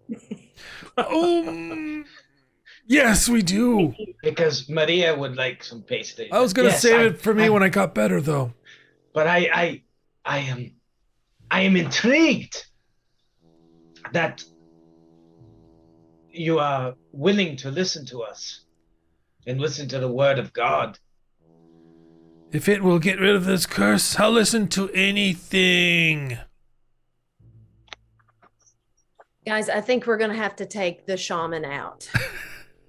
Yes, we do. Because Maria would like some pastry. I was going to Yes, save it for me when I got better, though. But I am intrigued that you are willing to listen to us and listen to the word of God. If it will get rid of this curse, I'll listen to anything. Guys, I think we're going to have to take the shaman out.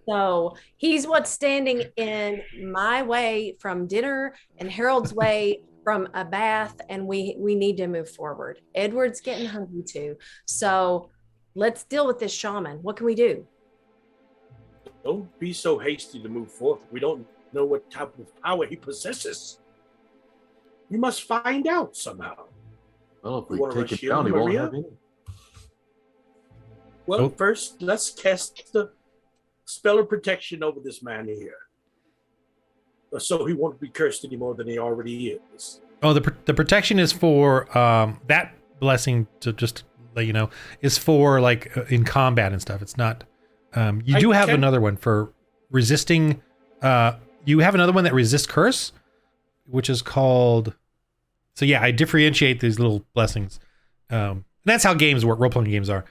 So he's what's standing in my way from dinner and Harold's way from a bath, and we need to move forward. Edward's getting hungry too. So let's deal with this shaman. What can we do? Don't be so hasty to move forth. We don't know what type of power he possesses. You must find out somehow. Well, if we Wanna take rush it down, in, he won't Maria? have any. Well, Nope. first, let's cast the spell of protection over this man here. So he won't be cursed any more than he already is. Oh, the protection is for that blessing, to just let you know, is for like in combat and stuff. It's not. You do have another one for resisting. You have another one that resists curse, which is called. So yeah, I differentiate these little blessings. That's how games work. Role playing games are.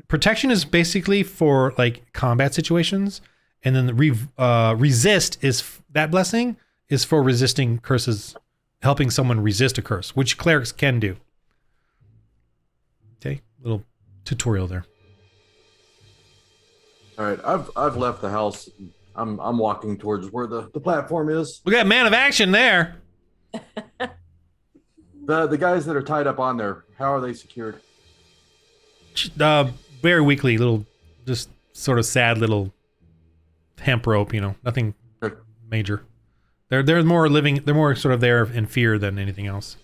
Protection is basically for like combat situations, and then the resist is that blessing is for resisting curses, helping someone resist a curse, which clerics can do. Okay, little tutorial there. All right, I've left the house. I'm walking towards where the platform is. We got man of action there. The guys that are tied up on there, how are they secured? Very weakly, little, just sort of sad little hemp rope. Nothing major. They're more living. They're more sort of there in fear than anything else.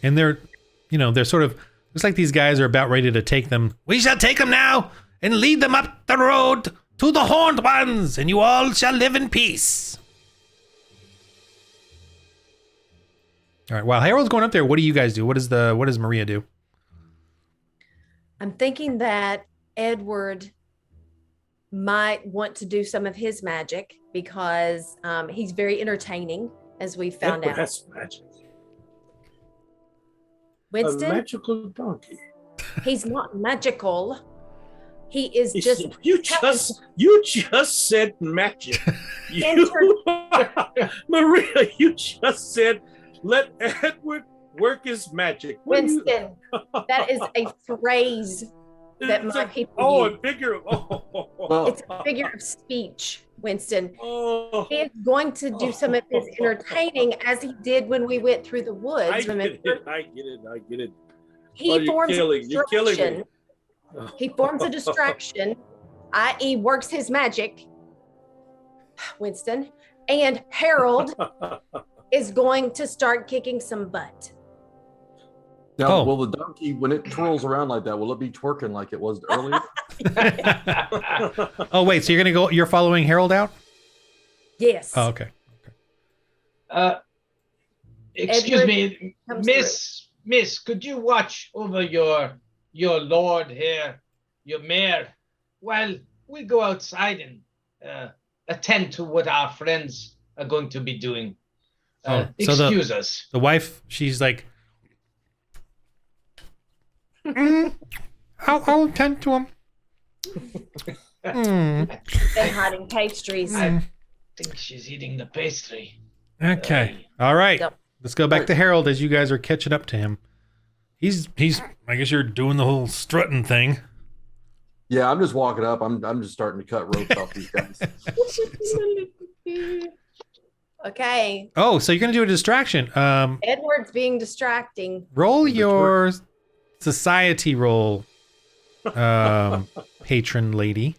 And they're sort of. Looks like these guys are about ready to take them. We shall take them now and lead them up the road to the horned ones, and you all shall live in peace. All right. While Harold's going up there, what do you guys do? What does Maria do? I'm thinking that Edward might want to do some of his magic because he's very entertaining, as we found Edward out. has magic. Winston, A magical donkey. he's not magical, He is just you just said magic. Maria, you just said let Edward work his magic. Winston. That is a phrase that my people use. A figure. It's a figure of speech, Winston. Oh, He is going to do some of his entertaining as he did when we went through the woods. I get it. He forms a You're killing distraction. me. He forms a distraction, i.e., works his magic, Winston. And Harold is going to start kicking some butt. Now, will the donkey, when it twirls around like that, will it be twerking like it was earlier? Oh, wait. So you're following Harold out? Yes. Oh, okay. Excuse Edward me, Miss, could you watch over your lord here, your mayor, while we go outside and attend to what our friends are going to be doing? Excuse us. The wife, she's like, I'll attend to him. Been hiding pastries. I think she's eating the pastry. Okay. All right. Yep. Let's go back to Harold as you guys are catching up to him. He's I guess you're doing the whole strutting thing. Yeah, I'm just walking up. I'm just starting to cut ropes off these guys. Okay. Oh, so you're going to do a distraction. Edward's being distracting. Roll your society roll, patron lady.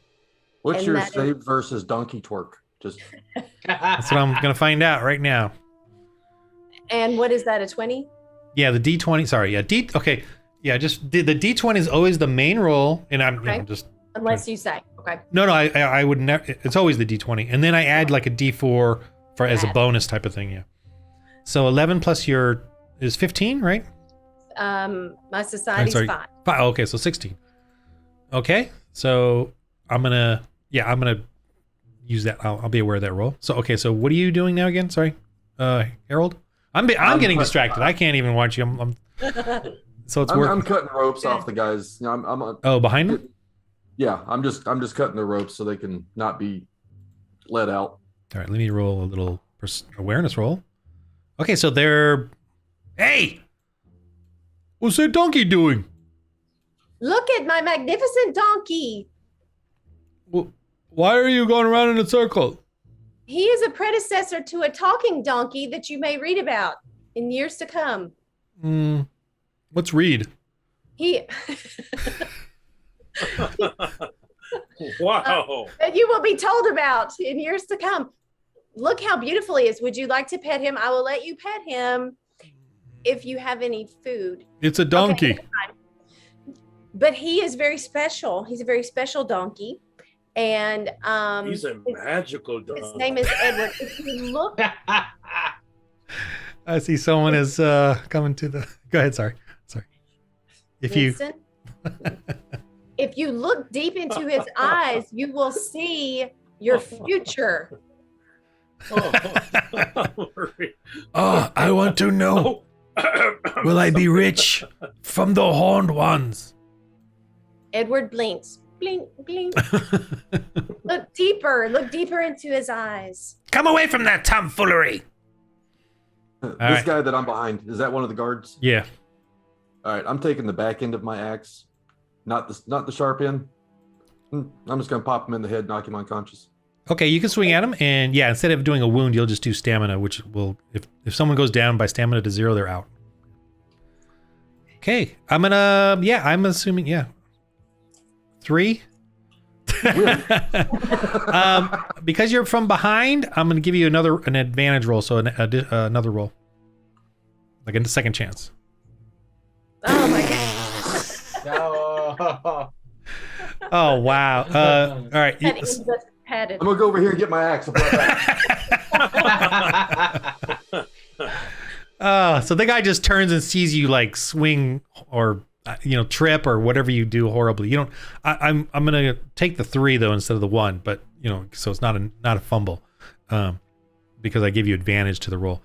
What's And your that save versus donkey twerk? Just That's what I'm going to find out right now. And what is that, a 20? Yeah, the D20. Sorry. Yeah, okay. Yeah, just the D20 is always the main roll, and I'm Okay. just Unless you say. Okay. no. I would never. It's always the D20, and then I add like a D4 for as a bonus type of thing. Yeah. So 11 plus your is 15, right? My society's 5. 5. Okay, so 16. Okay, so I'm gonna use that. I'll be aware of that roll. So okay, so what are you doing now again? Sorry, Harold. I'm getting distracted. I can't even watch you. So it's working. I'm cutting ropes off the guys. You know, Oh, behind him? Yeah, I'm just cutting the ropes so they can not be let out. All right, let me roll a little awareness roll. Okay, so they're. Hey, what's that donkey doing? Look at my magnificent donkey. Well, why are you going around in a circle? He is a predecessor to a talking donkey that you may read about in years to come. Let's read. He. Wow. That you will be told about in years to come. Look how beautiful he is. Would you like to pet him? I will let you pet him if you have any food. It's a donkey. Okay, but he is very special. He's a very special donkey. And He's a magical dog. his name is Edward. If you look, I see someone is coming to the. Go ahead. Sorry. Winston, if you look deep into his eyes, you will see your future. Oh, I want to know. Will I be rich from the horned ones? Edward blinks. Blink, blink. Look deeper into his eyes. Come away from that tomfoolery. This right. guy that I'm behind, is that one of the guards? Yeah. All right, I'm taking the back end of my axe, not the sharp end. I'm just gonna pop him in the head, knock him unconscious. Okay, you can swing at him, and yeah, instead of doing a wound, you'll just do stamina, which will, if someone goes down by stamina to 0, they're out. Okay, I'm assuming, 3. Because you're from behind, I'm gonna give you an advantage roll, so another roll, like a second chance. Oh my god. No. Oh wow! All right. Padded. I'm gonna go over here and get my axe. So the guy just turns and sees you like swing or trip or whatever you do horribly. You don't. I'm gonna take the 3 though instead of the 1, but so it's not a fumble, because I give you advantage to the roll.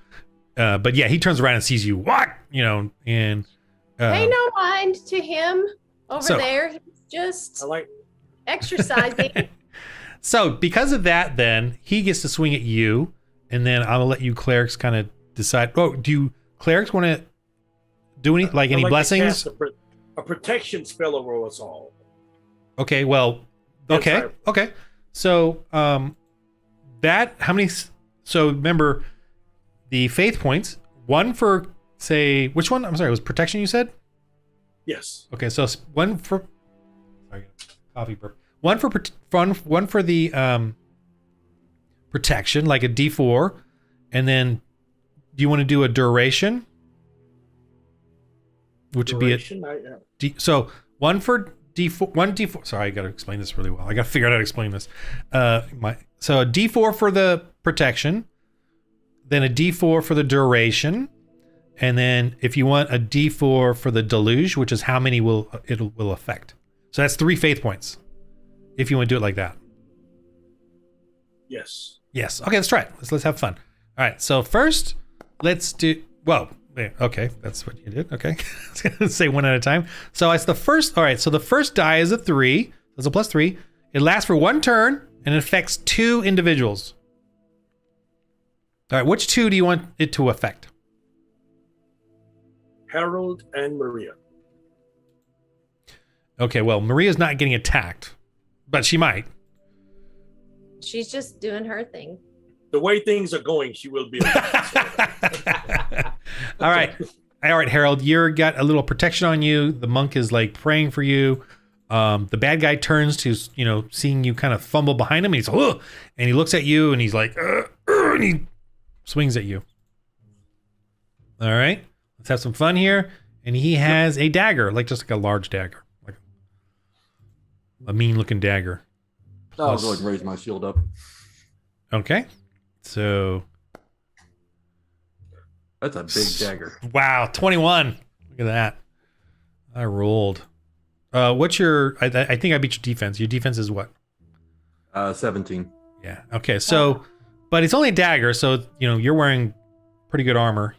But yeah, he turns around and sees you. What? And Pay no mind to him over there. He's just. I like Exercising. So because of that, then he gets to swing at you, and then I'll let you clerics kind of decide. Oh, do you clerics want to do any I'd like to blessings? cast a protection spell over us all. Okay, well, okay, Yes, okay. So that how many? So remember the faith points. One for say which one? I'm sorry, it was protection. You said. Yes. Okay, so one for sorry, coffee burp. One for the protection, like a D4, and then do you want to do a duration? Which would be so one for D4, one D4. Sorry, I got to explain this really well. I got to figure out how to explain this. So a D4 for the protection, then a D4 for the duration, and then if you want a D4 for the deluge, which is how many will affect. So that's 3 faith points. If you want to do it like that. Yes. Yes. Okay, let's try it. Let's have fun. All right. So first, let's do. Well, okay, that's what you did. Okay, I was gonna say one at a time. So it's the first. All right. So the first die is a 3. That's a +3. It lasts for 1 turn and it affects 2 individuals. All right. Which 2 do you want it to affect? Harold and Maria. Okay. Well, Maria's not getting attacked, but she might. She's just doing her thing. The way things are going, she will be. All right, Harold, you're got a little protection on you. The monk is like praying for you. The bad guy turns to, seeing you kind of fumble behind him, and he's and he looks at you, and he's like, and he swings at you. All right, let's have some fun here. And he has a dagger, just like a large dagger, like a mean-looking dagger. I'll go ahead and raise my shield up. Okay, so That's a big dagger. wow, 21. Look at that. I rolled. What's your? I think I beat your defense. Your defense is what? 17. Yeah. Okay. So, but it's only a dagger, so you're wearing pretty good armor.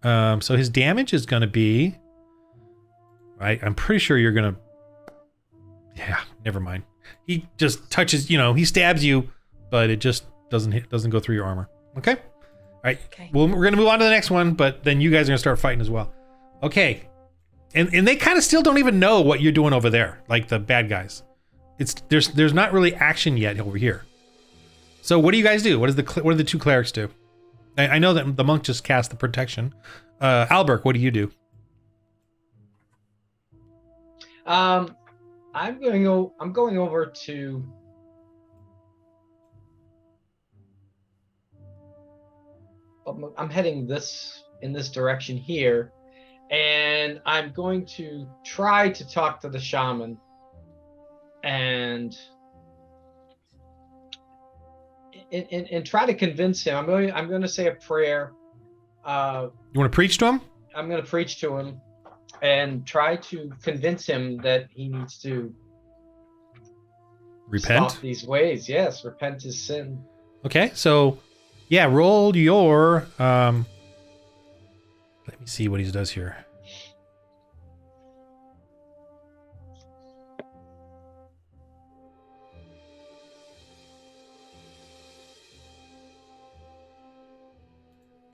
So his damage is going to be. Right. I'm pretty sure you're gonna. Yeah. Never mind. He just touches. He stabs you, but it just doesn't go through your armor. Okay. All right. Okay. Well, we're gonna move on to the next one, but then you guys are gonna start fighting as well. Okay. And they kind of still don't even know what you're doing over there, like the bad guys. There's not really action yet over here. So what do you guys do? What do the 2 clerics do? I know that the monk just cast the protection. Albert, what do you do? I'm going over to. I'm heading in this direction here, and I'm going to try to talk to the shaman and try to convince him. I'm going to say a prayer. You want to preach to him? I'm going to preach to him and try to convince him that he needs to Repent? stop these ways. Yes, repent his sin. Okay, so yeah, roll your let me see what he does here.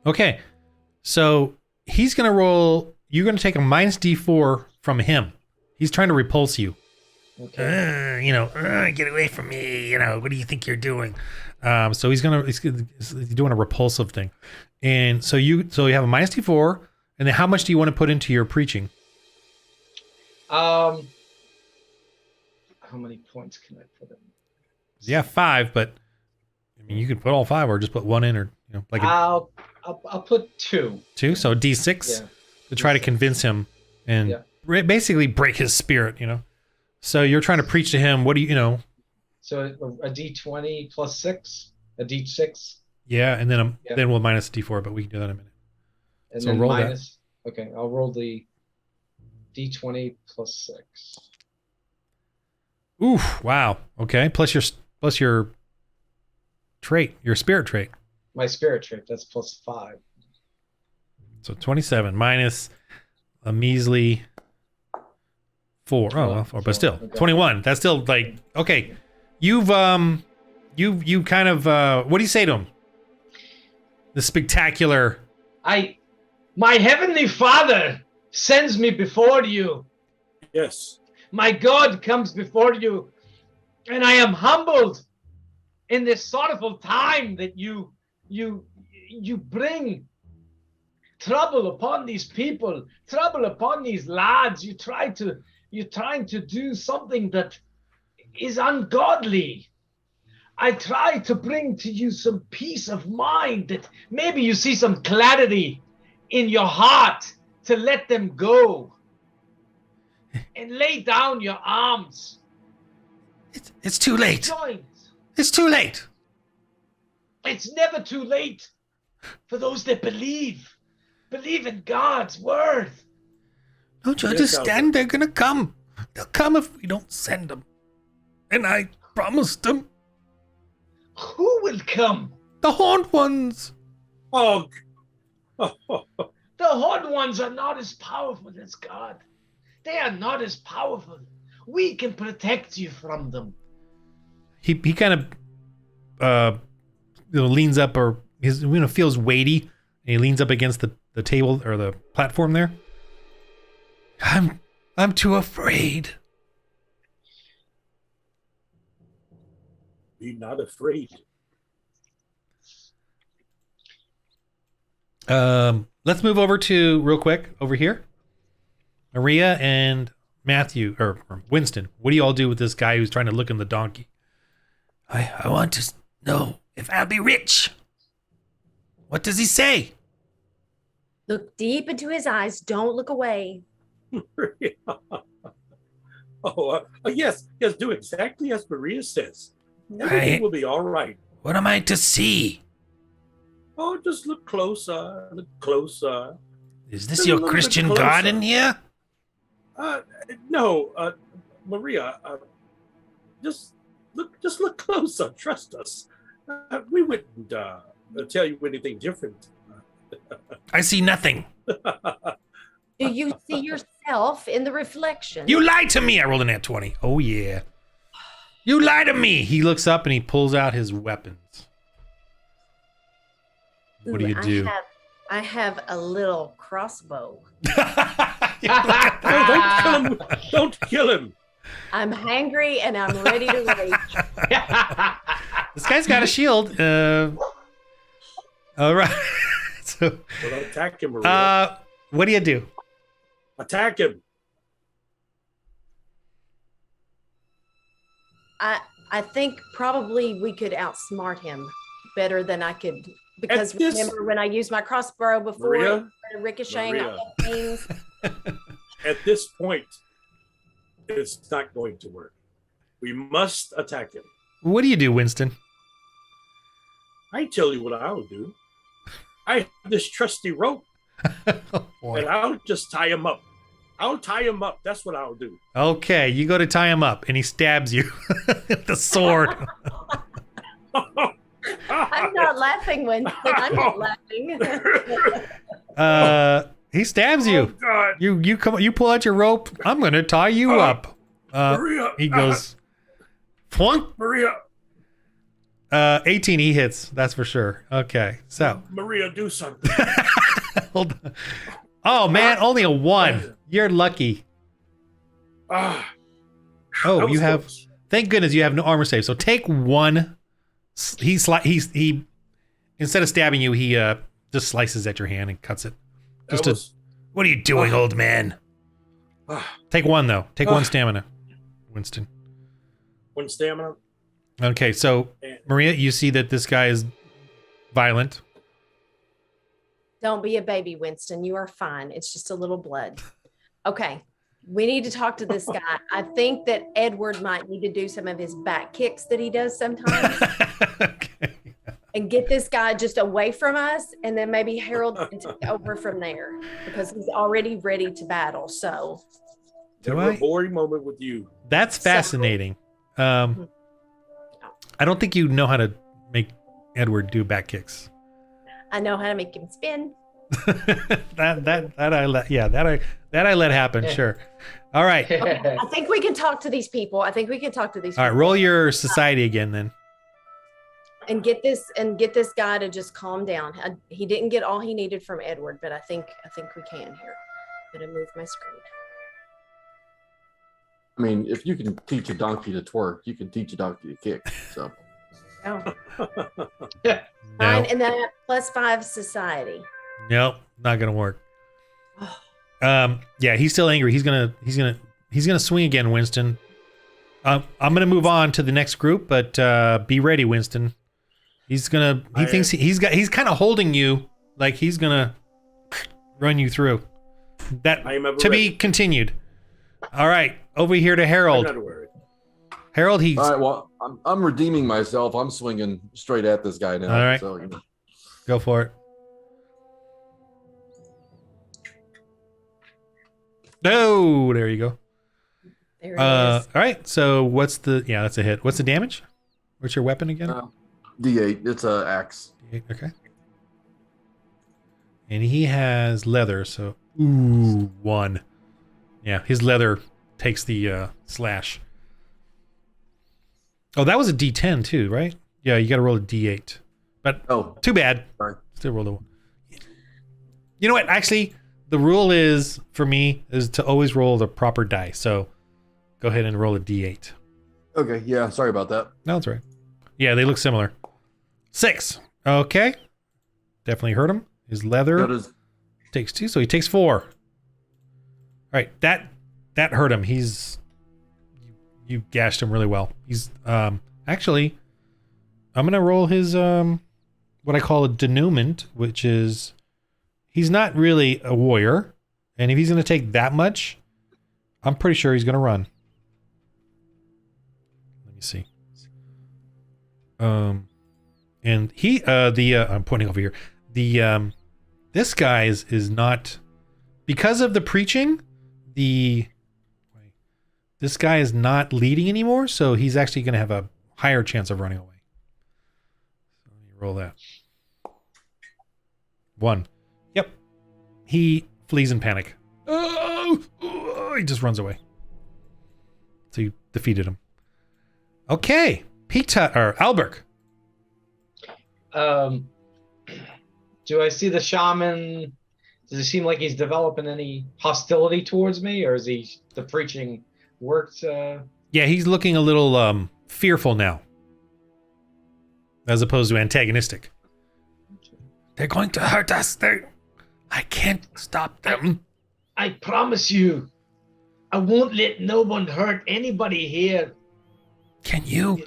Okay, so he's gonna roll. You're gonna take a -D4 from him. He's trying to repulse you. Okay. Get away from me. What do you think you're doing? So he's doing a repulsive thing, and so you have a -D4, and then how much do you want to put into your preaching? How many points can I put in? Yeah, 5, but I mean you could put all 5 or just put 1 in, or like I'll put 2. 2. So D6 Yeah. to try to D6. convince him and Yeah. basically break his spirit. So you're trying to preach to him. What do you So a D20 plus 6, a D6, Yeah, and then Yeah. then we'll minus D4, but we can do that in a minute. and So then roll that. minus. Okay, I'll roll the D20 plus 6. Oof! Wow. Okay. Plus your trait, your spirit trait. My spirit trait, that's plus 5. So 27 minus a measly 4. Oh, well, 4, but still, Okay. 21. That's still like, okay. You kind of, what do you say to him? The spectacular. My heavenly Father sends me before you. Yes. My God comes before you, and I am humbled in this sorrowful time that you bring trouble upon these people, trouble upon these lads. You're trying to do something that is ungodly. I try to bring to you some peace of mind, that maybe you see some clarity in your heart to let them go and lay down your arms. It's too late. Join. It's too late. It's never too late for those that believe in God's word. Don't you Yes, understand? They're gonna come. They'll come if we don't send them. And I promised them. Who will come? The horned ones. Oh. The horned ones are not as powerful as God. They are not as powerful. We can protect you from them. He kind of leans up, or his feels weighty, and he leans up against the table or the platform there. I'm too afraid. Be not afraid. Let's move over to real quick over here. Maria and Matthew or Winston, what do you all do with this guy who's trying to look in the donkey? I want to know if I'll be rich. What does he say? Look deep into his eyes. Don't look away. Yes, do exactly as Maria says. I- Everything will be all right. What am I to see? Oh, just look closer. Look closer. Is this Just a your little bit Christian closer. God in here? No, Maria. Just look closer. Trust us. We wouldn't tell you anything different. I see nothing. Do you see yourself in the reflection? You lied to me. I rolled an at 20. Oh, yeah. You lied to me. He looks up and he pulls out his weapons. What do you do? I have a little crossbow. No, don't kill him. I'm hangry and I'm ready to rage. This guy's got a shield. All right. So, Well, attack him, Maria. what do you do? Attack him. I think probably we could outsmart him better than I could, because At this- remember when I used my crossbow before, Maria? it started ricocheting Maria. off things. At this point, it's not going to work. We must attack him. What do you do, Winston? I tell you what I'll do. I have this trusty rope, Oh, boy. and I'll just tie him up. I'll tie him up. That's what I'll do. Okay, you go to tie him up, and he stabs you with the sword. I'm not laughing, Winston. I'm not laughing. He stabs Oh, you. God. You pull out your rope. I'm gonna tie you up. Maria. He goes, flunk. Maria. 18. He hits. That's for sure. Okay, so Maria, do something. hold on. Oh man, only a 1. You're lucky. Ah, Oh, that you was have. close. Thank goodness you have no armor save. So take 1. He instead of stabbing you, he just slices at your hand and cuts it. That was- What are you doing, old man? ah, Take 1 though. Take 1 stamina, Winston. one stamina. Okay, so And Maria, you see that this guy is violent. Don't be a baby, Winston. You are fine. It's just a little blood. Okay. We need to talk to this guy. I think that Edward might need to do some of his back kicks that he does sometimes Okay. and get this guy just away from us, and then maybe Harold can take over from there because he's already ready to battle. So Do a I? boring moment with you. That's fascinating. I don't think you know how to make Edward do back kicks. I know how to make him spin. that I let happen. Sure. All right. I think we can talk to these people. All right. Roll your society again then. And get this guy to just calm down. He didn't get all he needed from Edward, but I think we can here. I'm gonna move my screen. I mean, if you can teach a donkey to twerk, you can teach a donkey to kick. So. Oh. No. And then +5 society. Nope, not gonna work. Yeah, he's still angry. He's gonna swing again, Winston. I'm gonna move on to the next group, but be ready, Winston. He thinks he's kind of holding you like he's gonna run you through. That to be continued. All right, over here to Harold. I'm not worried. Harold, he's all right. Well, I'm redeeming myself. I'm swinging straight at this guy now. All right, so, go for it. No, there you go. There it is. All right. So that's a hit. What's the damage? What's your weapon again? D8. It's a axe. D8, okay. And he has leather, so 1. Yeah, his leather takes the slash. Oh, that was a D10 too, right? Yeah, you got to roll a D8. But too bad. Sorry. Still roll a 1. You know what? Actually, the rule is for me is to always roll the proper die. So go ahead and roll a D8. Okay. Yeah. Sorry about that. No, that's right. Yeah, they look similar. 6. Okay. Definitely hurt him. His leather takes 2, so he takes 4. All right, that hurt him. You gashed him really well. He's actually, I'm gonna roll his what I call a denouement, which is he's not really a warrior, and if he's gonna take that much, I'm pretty sure he's gonna run. Let me see. And he I'm pointing over here. This guy is not, because of the preaching, this guy is not leading anymore, so he's actually going to have a higher chance of running away. So let me roll that. 1. Yep. He flees in panic. He just runs away. So you defeated him. Okay. Albert. Do I see the shaman? Does it seem like he's developing any hostility towards me, or is the preaching worked? Yeah, he's looking a little fearful now, as opposed to antagonistic. They're going to hurt us. I can't stop them. I promise you, I won't let no one hurt anybody here. Can you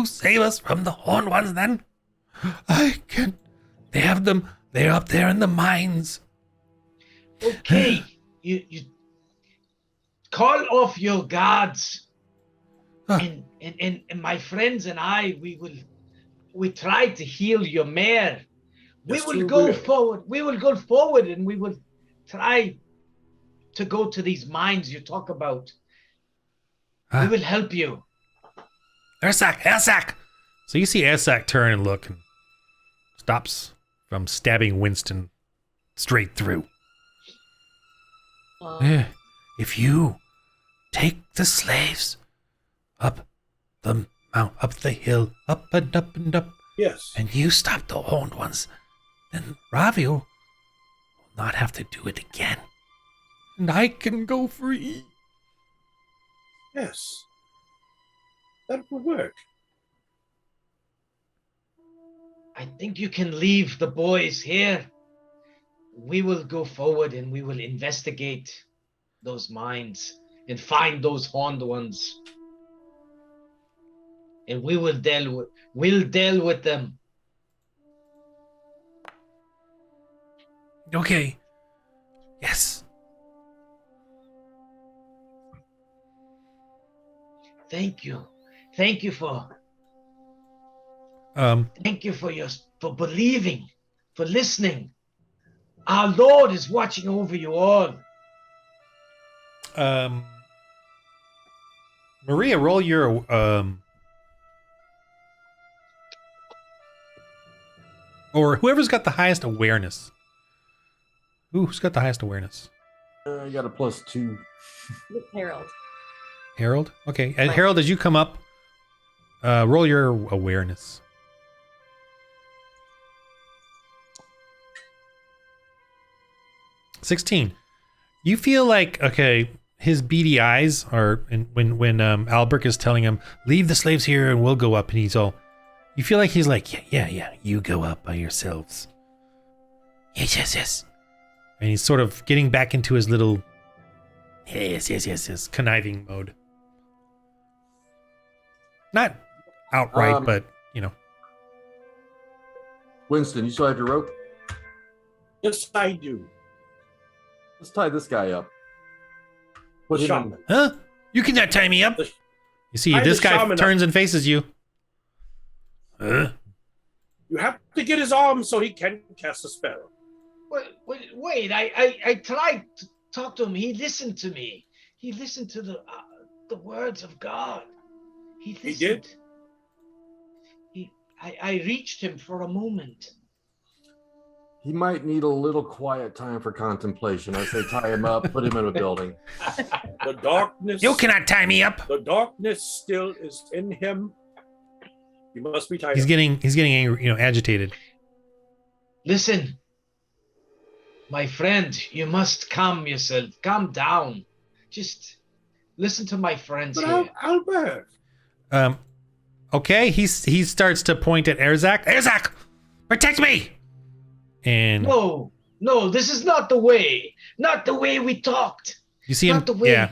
save us from the Horned Ones then? I can't. They have them. They're up there in the mines. Okay, you call off your guards, and my friends and I, we try to heal your mare. We will go forward. We will go forward, and we will try to go to these mines you talk about. We will help you. Ersak! So you see Ersak turn and look and stops from stabbing Winston straight through. If you take the slaves up the mount, up the hill, up and up and up, yes, and you stop the Horned Ones, then Ravi will not have to do it again. And I can go free. Yes. That will work. I think you can leave the boys here. We will go forward and we will investigate those mines and find those Horned Ones. And we'll deal with them. Okay. Yes. Thank you. Thank you for believing, for listening. Our Lord is watching over you all. Maria, roll your or whoever's got the highest awareness. Who's got the highest awareness? You got a +2. Harold. Harold? Okay. And Harold, as you come up, roll your awareness. 16. You feel like, okay, his beady eyes are, and when Albrecht is telling him, leave the slaves here and we'll go up, and he's all, you feel like he's like, yeah, you go up by yourselves. Yes. And he's sort of getting back into his little, yes, conniving mode. Not outright, but, you know. Winston, you still have your rope? Yes, I do. Let's tie this guy up. Put him in. Huh? You cannot tie me up. You see, Tie this the guy shaman turns and faces you. Huh? You have to get his arm so he can cast a spell. Wait, I tried to talk to him. He listened to me. He listened to the words of God. He listened. I reached him for a moment. He might need a little quiet time for contemplation. I say tie him up, put him in a building. The darkness. You cannot tie me up. The darkness still is in him. He must be tied. He's getting angry, agitated. Listen, my friend, you must calm yourself. Calm down. Just listen to my friends But here. Albert. Okay, he starts to point at Erzak. Erzak, protect me! And No, this is not the way. Not the way we talked. you see him. Not the way. Yeah.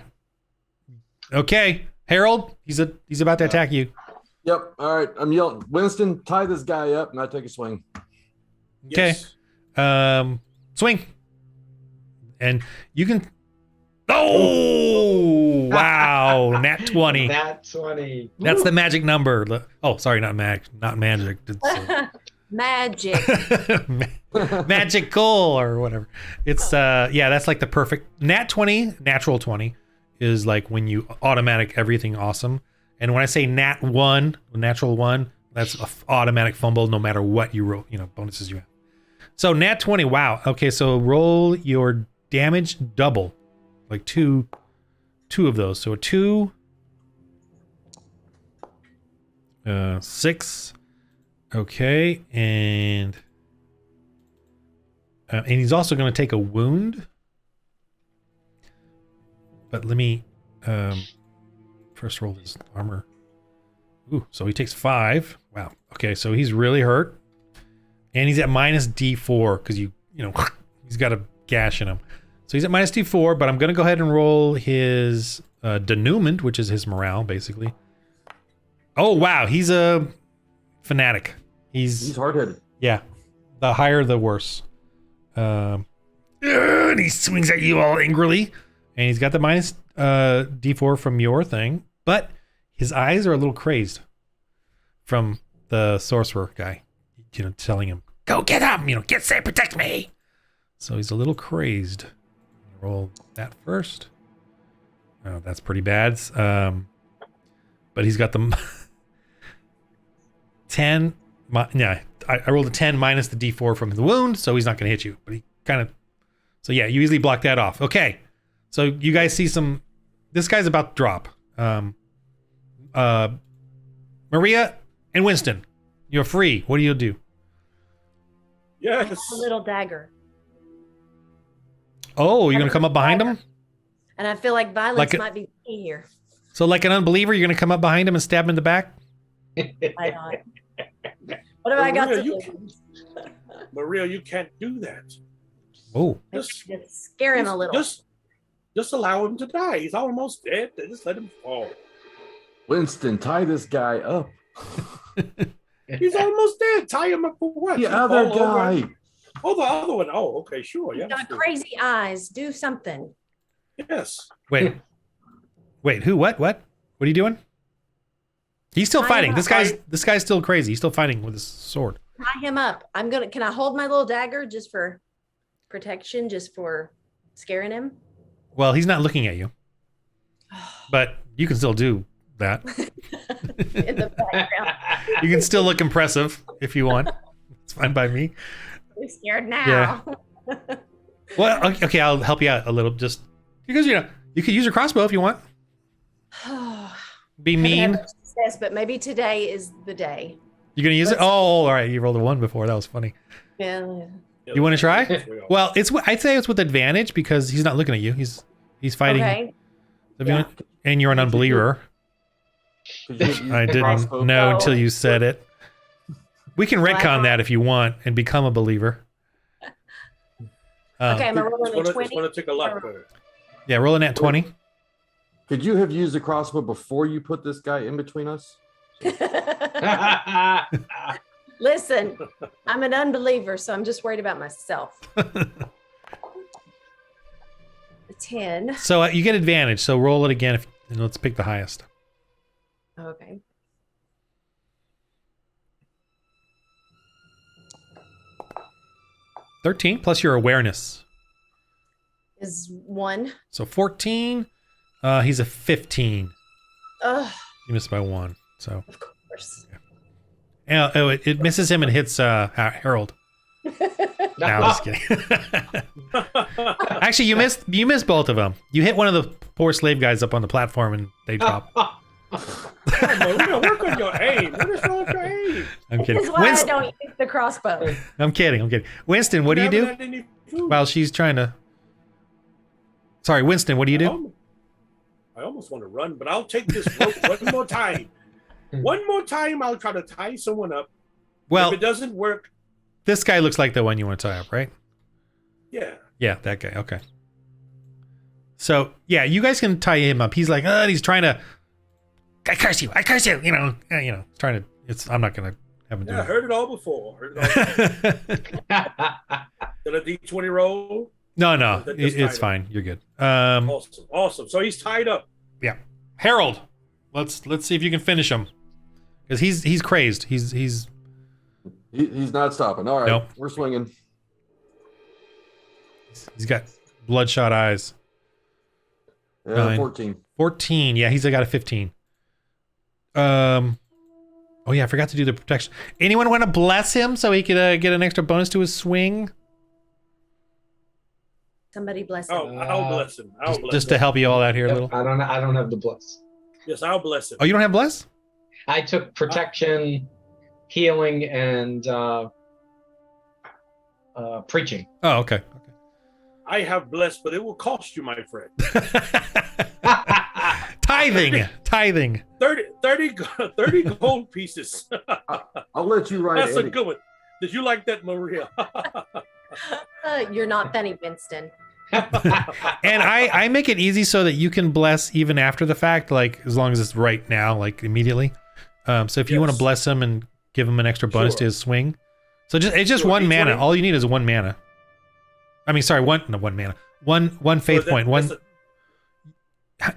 Okay, Harold, he's about to attack you. Yep. All right. I'm yelling, Winston, tie this guy up, and I take a swing. Okay. Yes. Swing. And you can. Oh wow! Nat 20. Nat 20. That's the magic number. Oh, sorry, not magic. It's, Magic. magical or whatever. It's that's like the perfect nat 20. Natural 20 is like when you automatic everything awesome. And when I say nat 1, natural 1, that's an automatic fumble no matter what you roll, bonuses you have. So nat 20. Wow. Okay, so roll your damage double, like two of those. So a 2, 6. Okay, and he's also going to take a wound. But let me first roll his armor. Ooh, so he takes 5. Wow. Okay, so he's really hurt, and he's at minus D4 because he's got a gash in him. So he's at minus D4. But I'm going to go ahead and roll his denouement, which is his morale, basically. Oh wow, he's a fanatic. He's hard-headed. Yeah, the higher the worse. And he swings at you all angrily, and he's got the minus D4 from your thing, but his eyes are a little crazed from the sorcerer guy, telling him, "Go get him! Get safe, protect me." So he's a little crazed. Roll that first. Oh, that's pretty bad. But he's got the 10. I rolled a 10 minus the D4 from the wound, so he's not going to hit you. But he kind of. So yeah, you easily block that off. Okay, so you guys see some. This guy's about to drop. Maria and Winston, you're free. What do you do? Yes. A little dagger. Oh, you're going to come up behind him? And I feel like violence might be key here. So like an unbeliever, you're going to come up behind him and stab him in the back? Why not? What have I got to do? Maria, you can't do that. Oh. Just scare him a little. Just allow him to die. He's almost dead. Just let him fall. Winston, tie this guy up. He's almost dead. Tie him up for what? The other guy. Oh, the other one. Oh, okay, sure. He's Yeah. got crazy eyes. Do something. Yes. Wait, who? What? What are you doing? He's still fighting. This guy's still crazy. He's still fighting with his sword. Tie him up. Can I hold my little dagger just for protection, just for scaring him? Well, he's not looking at you. But you can still do that. In the background. You can still look impressive if you want. It's fine by me. I'm scared now. Yeah. Well, okay, I'll help you out a little. Just because you could use your crossbow if you want. Be Haven't had mean. much success, but maybe today is the day. You're gonna use it. Oh, all right. You rolled a 1 before. That was funny. Yeah. You want to try? Yes, we are. Well, I'd say it's with advantage because he's not looking at you. He's fighting. Okay. If you want- and you're an unbeliever. Could you use I the didn't crossbow? know Oh. until you said it. We can retcon that if you want and become a believer. Okay, I'm It's rolling a gonna 20. take a lot for Yeah, roll a nat 20. Could you have used the crossbow before you put this guy in between us? Listen, I'm an unbeliever, so I'm just worried about myself. A 10. So you get advantage. So roll it again and let's pick the highest. Okay. $13 plus your awareness. Is 1. So 14. He's a 15. Ugh, You missed by 1. So of course. it misses him and hits Harold. No, I'm just kidding. Actually, you missed both of them. You hit one of the poor slave guys up on the platform and they drop. Work on your aim. What is wrong with your aim? I'm This kidding. is why I don't use the crossbow. I'm kidding. Winston, what do you do? Haven't had any food. While she's trying to. Sorry, Winston, what do you do? I almost want to run, but I'll take this rope one more time. One more time, I'll try to tie someone up. Well, If it doesn't work, this guy looks like the one you want to tie up, right? yeah. Yeah, that guy. Okay. So yeah, you guys can tie him up. He's like, he's trying to. I curse you! You know, trying to. I'm not gonna have him do Yeah, I it. heard it all before. Did a D20 roll? No, That just it's tied fine. You're good. Awesome. So he's tied up. Yeah, Harold. Let's see if you can finish him, because he's crazed. He's He's not stopping. All right, Nope. we're swinging. he's got bloodshot eyes. 9. 14. 14. Yeah, he's got a 15. Oh yeah, I forgot to do the protection. Anyone want to bless him so he could get an extra bonus to his swing? Somebody bless him. Oh, I'll bless him. Just to help you all out here a little. I don't have the bless. Yes, I'll bless him. Oh, you don't have bless? I took protection, healing, and preaching. Oh, okay. I have blessed, but it will cost you, my friend. Tithing. 30 gold pieces. I'll let you write That's a Eddie. good one. Did you like that, Maria? You're not funny, Winston. And I make it easy so that you can bless even after the fact, like as long as it's right now, like immediately. So if you want to Yes. bless him and give him an extra bonus Sure. to his swing. So it's just Sure, one mana. D20. All you need is 1 mana. I mean, sorry, one mana. One faith point. One.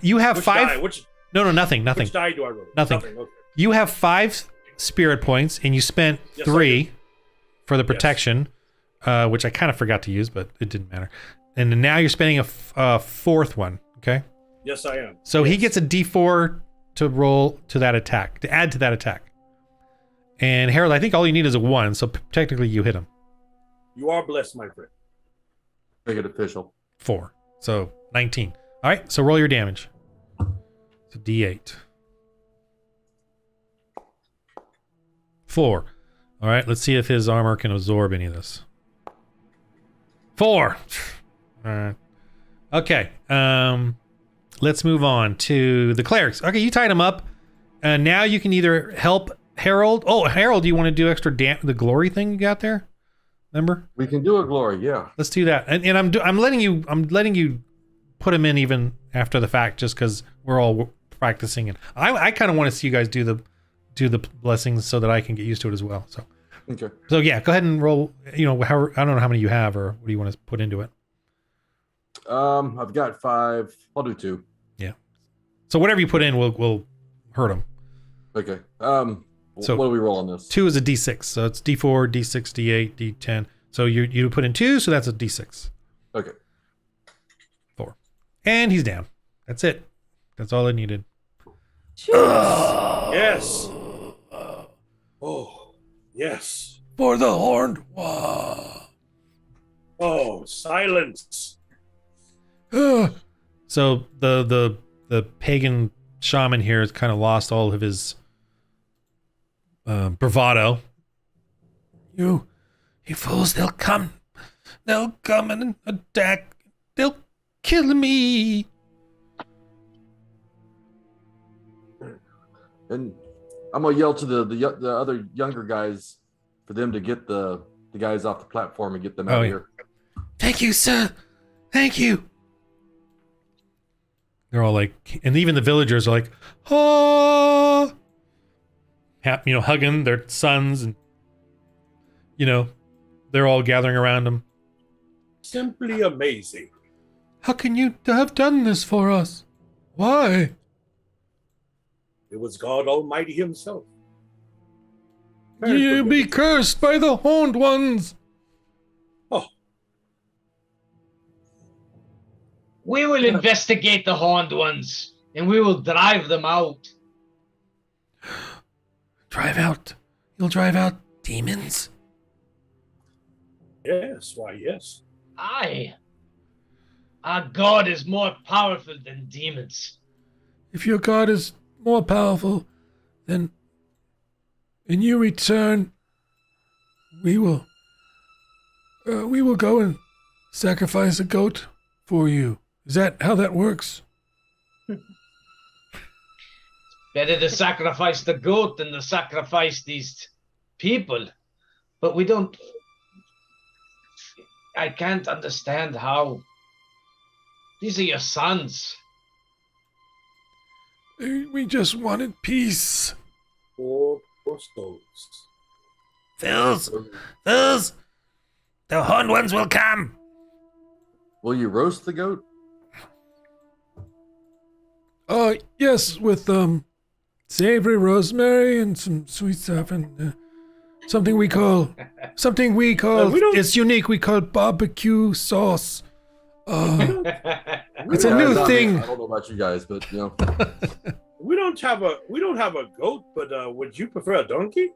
You have Which 5. die? Which Nothing. die do I roll? Nothing. Okay. You have 5 spirit points, and you spent Yes, I 3 for the Yes. protection, which I kind of forgot to use, but it didn't matter. And then now you're spending a 4th one. Okay, Yes, I am. so he Yes. gets a D4 to roll to that attack, to add to that attack. And Harold, I think all you need is a 1, so technically you hit him. You are blessed, my friend. Make it official. 4, so 19. All right, so roll your damage. So D8. 4. All right, let's see if his armor can absorb any of this. 4. All right. Okay. Let's move on to the clerics. Okay, you tied him up. Now you can either help Harold. Oh, Harold, do you want to do extra the glory thing you got there? Remember? We can do a glory, yeah. Let's do that. And I'm letting you put him in even after the fact, just because we're all practicing. And I kind of want to see you guys do the blessings so that I can get used to it as well. Okay. So yeah, go ahead and roll. I don't know how many you have or what do you want to put into it. I've got 5. I'll do 2. Yeah. So whatever you put in will hurt him. Okay. So- What do we roll on this? 2 is a D6, so it's D4, D6, D8, D10. So you put in 2, so that's a D6. Okay. 4, and he's down. That's it. That's all I needed. Yes. Oh, yes. For the horned one. Oh, silence. So the pagan shaman here has kind of lost all of his bravado. You fools, they'll come and attack. They'll kill me. And I'm gonna yell to the other younger guys for them to get the guys off the platform and get them out of here. Thank you, sir. Thank you. They're all like, and even the villagers are like, oh, hugging their sons, and they're all gathering around them. Simply amazing. How can you have done this for us? Why? It was God Almighty himself. You be cursed by the horned ones. Oh. We will investigate the horned ones, and we will drive them out. Drive out? You'll drive out demons? Yes, why, yes. Aye. Our God is more powerful than demons. If your God is more powerful, then in your return, we will go and sacrifice a goat for you. Is that how that works? Better to sacrifice the goat than to sacrifice these people. But I can't understand how. These are your sons. We just wanted peace. Poor souls. Fools! The horned ones will come! Will you roast the goat? Yes, with savory rosemary and some sweet stuff and something we call it's unique. We call barbecue sauce. It's a new thing. I don't know about you guys, but We don't have a goat, but would you prefer a donkey?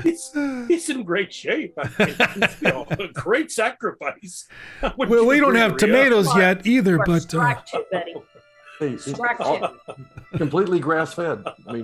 He's in great shape. I mean, a great sacrifice. Well, we don't have tomatoes yet either, but Strike two, buddy. hey, Strike completely grass fed. I mean,